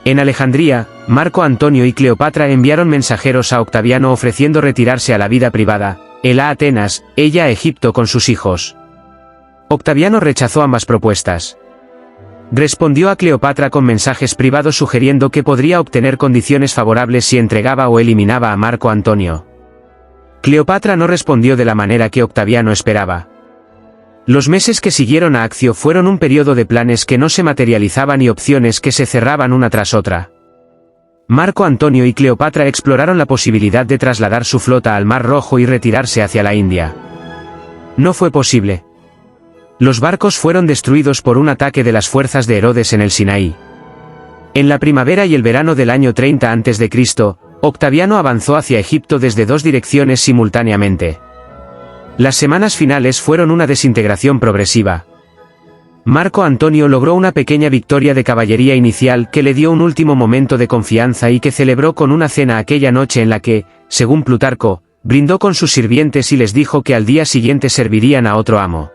En Alejandría, Marco Antonio y Cleopatra enviaron mensajeros a Octaviano ofreciendo retirarse a la vida privada, él a Atenas, ella a Egipto con sus hijos. Octaviano rechazó ambas propuestas. Respondió a Cleopatra con mensajes privados sugiriendo que podría obtener condiciones favorables si entregaba o eliminaba a Marco Antonio. Cleopatra no respondió de la manera que Octaviano esperaba. Los meses que siguieron a Accio fueron un periodo de planes que no se materializaban y opciones que se cerraban una tras otra. Marco Antonio y Cleopatra exploraron la posibilidad de trasladar su flota al Mar Rojo y retirarse hacia la India. No fue posible. Los barcos fueron destruidos por un ataque de las fuerzas de Herodes en el Sinaí. En la primavera y el verano del año 30 a.C., Octaviano avanzó hacia Egipto desde dos direcciones simultáneamente. Las semanas finales fueron una desintegración progresiva. Marco Antonio logró una pequeña victoria de caballería inicial que le dio un último momento de confianza y que celebró con una cena aquella noche en la que, según Plutarco, brindó con sus sirvientes y les dijo que al día siguiente servirían a otro amo.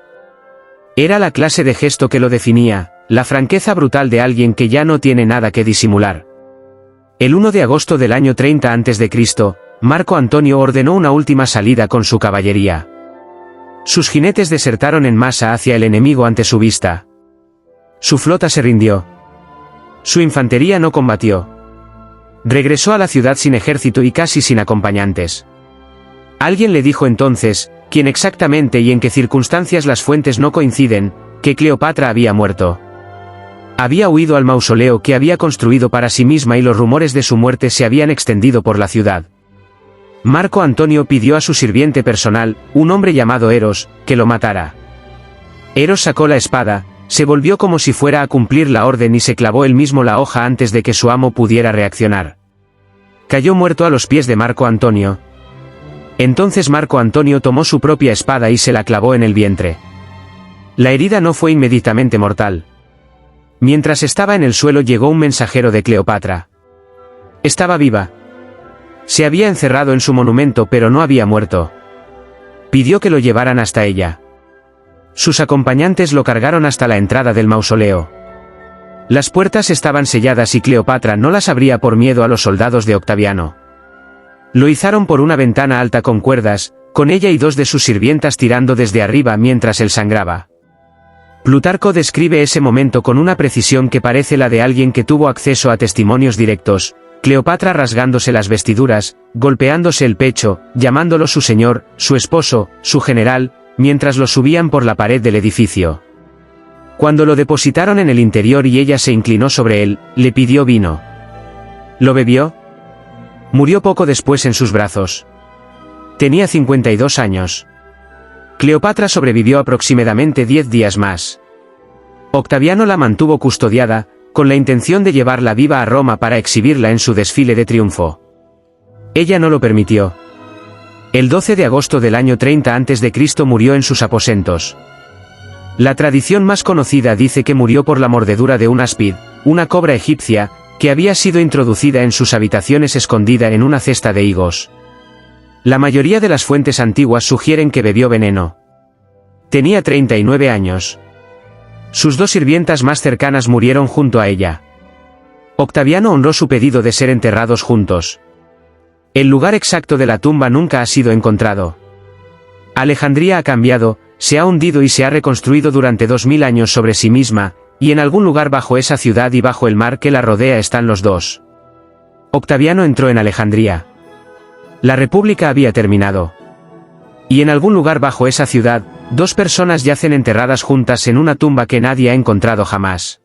Era la clase de gesto que lo definía, la franqueza brutal de alguien que ya no tiene nada que disimular. El 1 de agosto del año 30 a.C., Marco Antonio ordenó una última salida con su caballería. Sus jinetes desertaron en masa hacia el enemigo ante su vista. Su flota se rindió. Su infantería no combatió. Regresó a la ciudad sin ejército y casi sin acompañantes. Alguien le dijo entonces, quién exactamente y en qué circunstancias las fuentes no coinciden, que Cleopatra había muerto. Había huido al mausoleo que había construido para sí misma y los rumores de su muerte se habían extendido por la ciudad. Marco Antonio pidió a su sirviente personal, un hombre llamado Eros, que lo matara. Eros sacó la espada, se volvió como si fuera a cumplir la orden y se clavó él mismo la hoja antes de que su amo pudiera reaccionar. Cayó muerto a los pies de Marco Antonio. Entonces Marco Antonio tomó su propia espada y se la clavó en el vientre. La herida no fue inmediatamente mortal. Mientras estaba en el suelo llegó un mensajero de Cleopatra. Estaba viva. Se había encerrado en su monumento pero no había muerto. pidió que lo llevaran hasta ella. Sus acompañantes lo cargaron hasta la entrada del mausoleo. Las puertas estaban selladas y Cleopatra no las abría por miedo a los soldados de Octaviano. Lo izaron por una ventana alta con cuerdas, con ella y dos de sus sirvientas tirando desde arriba mientras él sangraba. Plutarco describe ese momento con una precisión que parece la de alguien que tuvo acceso a testimonios directos: Cleopatra rasgándose las vestiduras, golpeándose el pecho, llamándolo su señor, su esposo, su general, mientras lo subían por la pared del edificio. Cuando lo depositaron en el interior y ella se inclinó sobre él, le pidió vino. ¿Lo bebió? Murió poco después en sus brazos. Tenía 52 años. Cleopatra sobrevivió aproximadamente 10 días más. Octaviano la mantuvo custodiada, con la intención de llevarla viva a Roma para exhibirla en su desfile de triunfo. Ella no lo permitió. El 12 de agosto del año 30 a.C. murió en sus aposentos. La tradición más conocida dice que murió por la mordedura de un áspid, una cobra egipcia, que había sido introducida en sus habitaciones escondida en una cesta de higos. La mayoría de las fuentes antiguas sugieren que bebió veneno. Tenía 39 años. Sus dos sirvientas más cercanas murieron junto a ella. Octaviano honró su pedido de ser enterrados juntos. El lugar exacto de la tumba nunca ha sido encontrado. Alejandría ha cambiado, se ha hundido y se ha reconstruido durante 2000 años sobre sí misma, y en algún lugar bajo esa ciudad y bajo el mar que la rodea están los dos. Octaviano entró en Alejandría. La república había terminado. Y en algún lugar bajo esa ciudad, dos personas yacen enterradas juntas en una tumba que nadie ha encontrado jamás.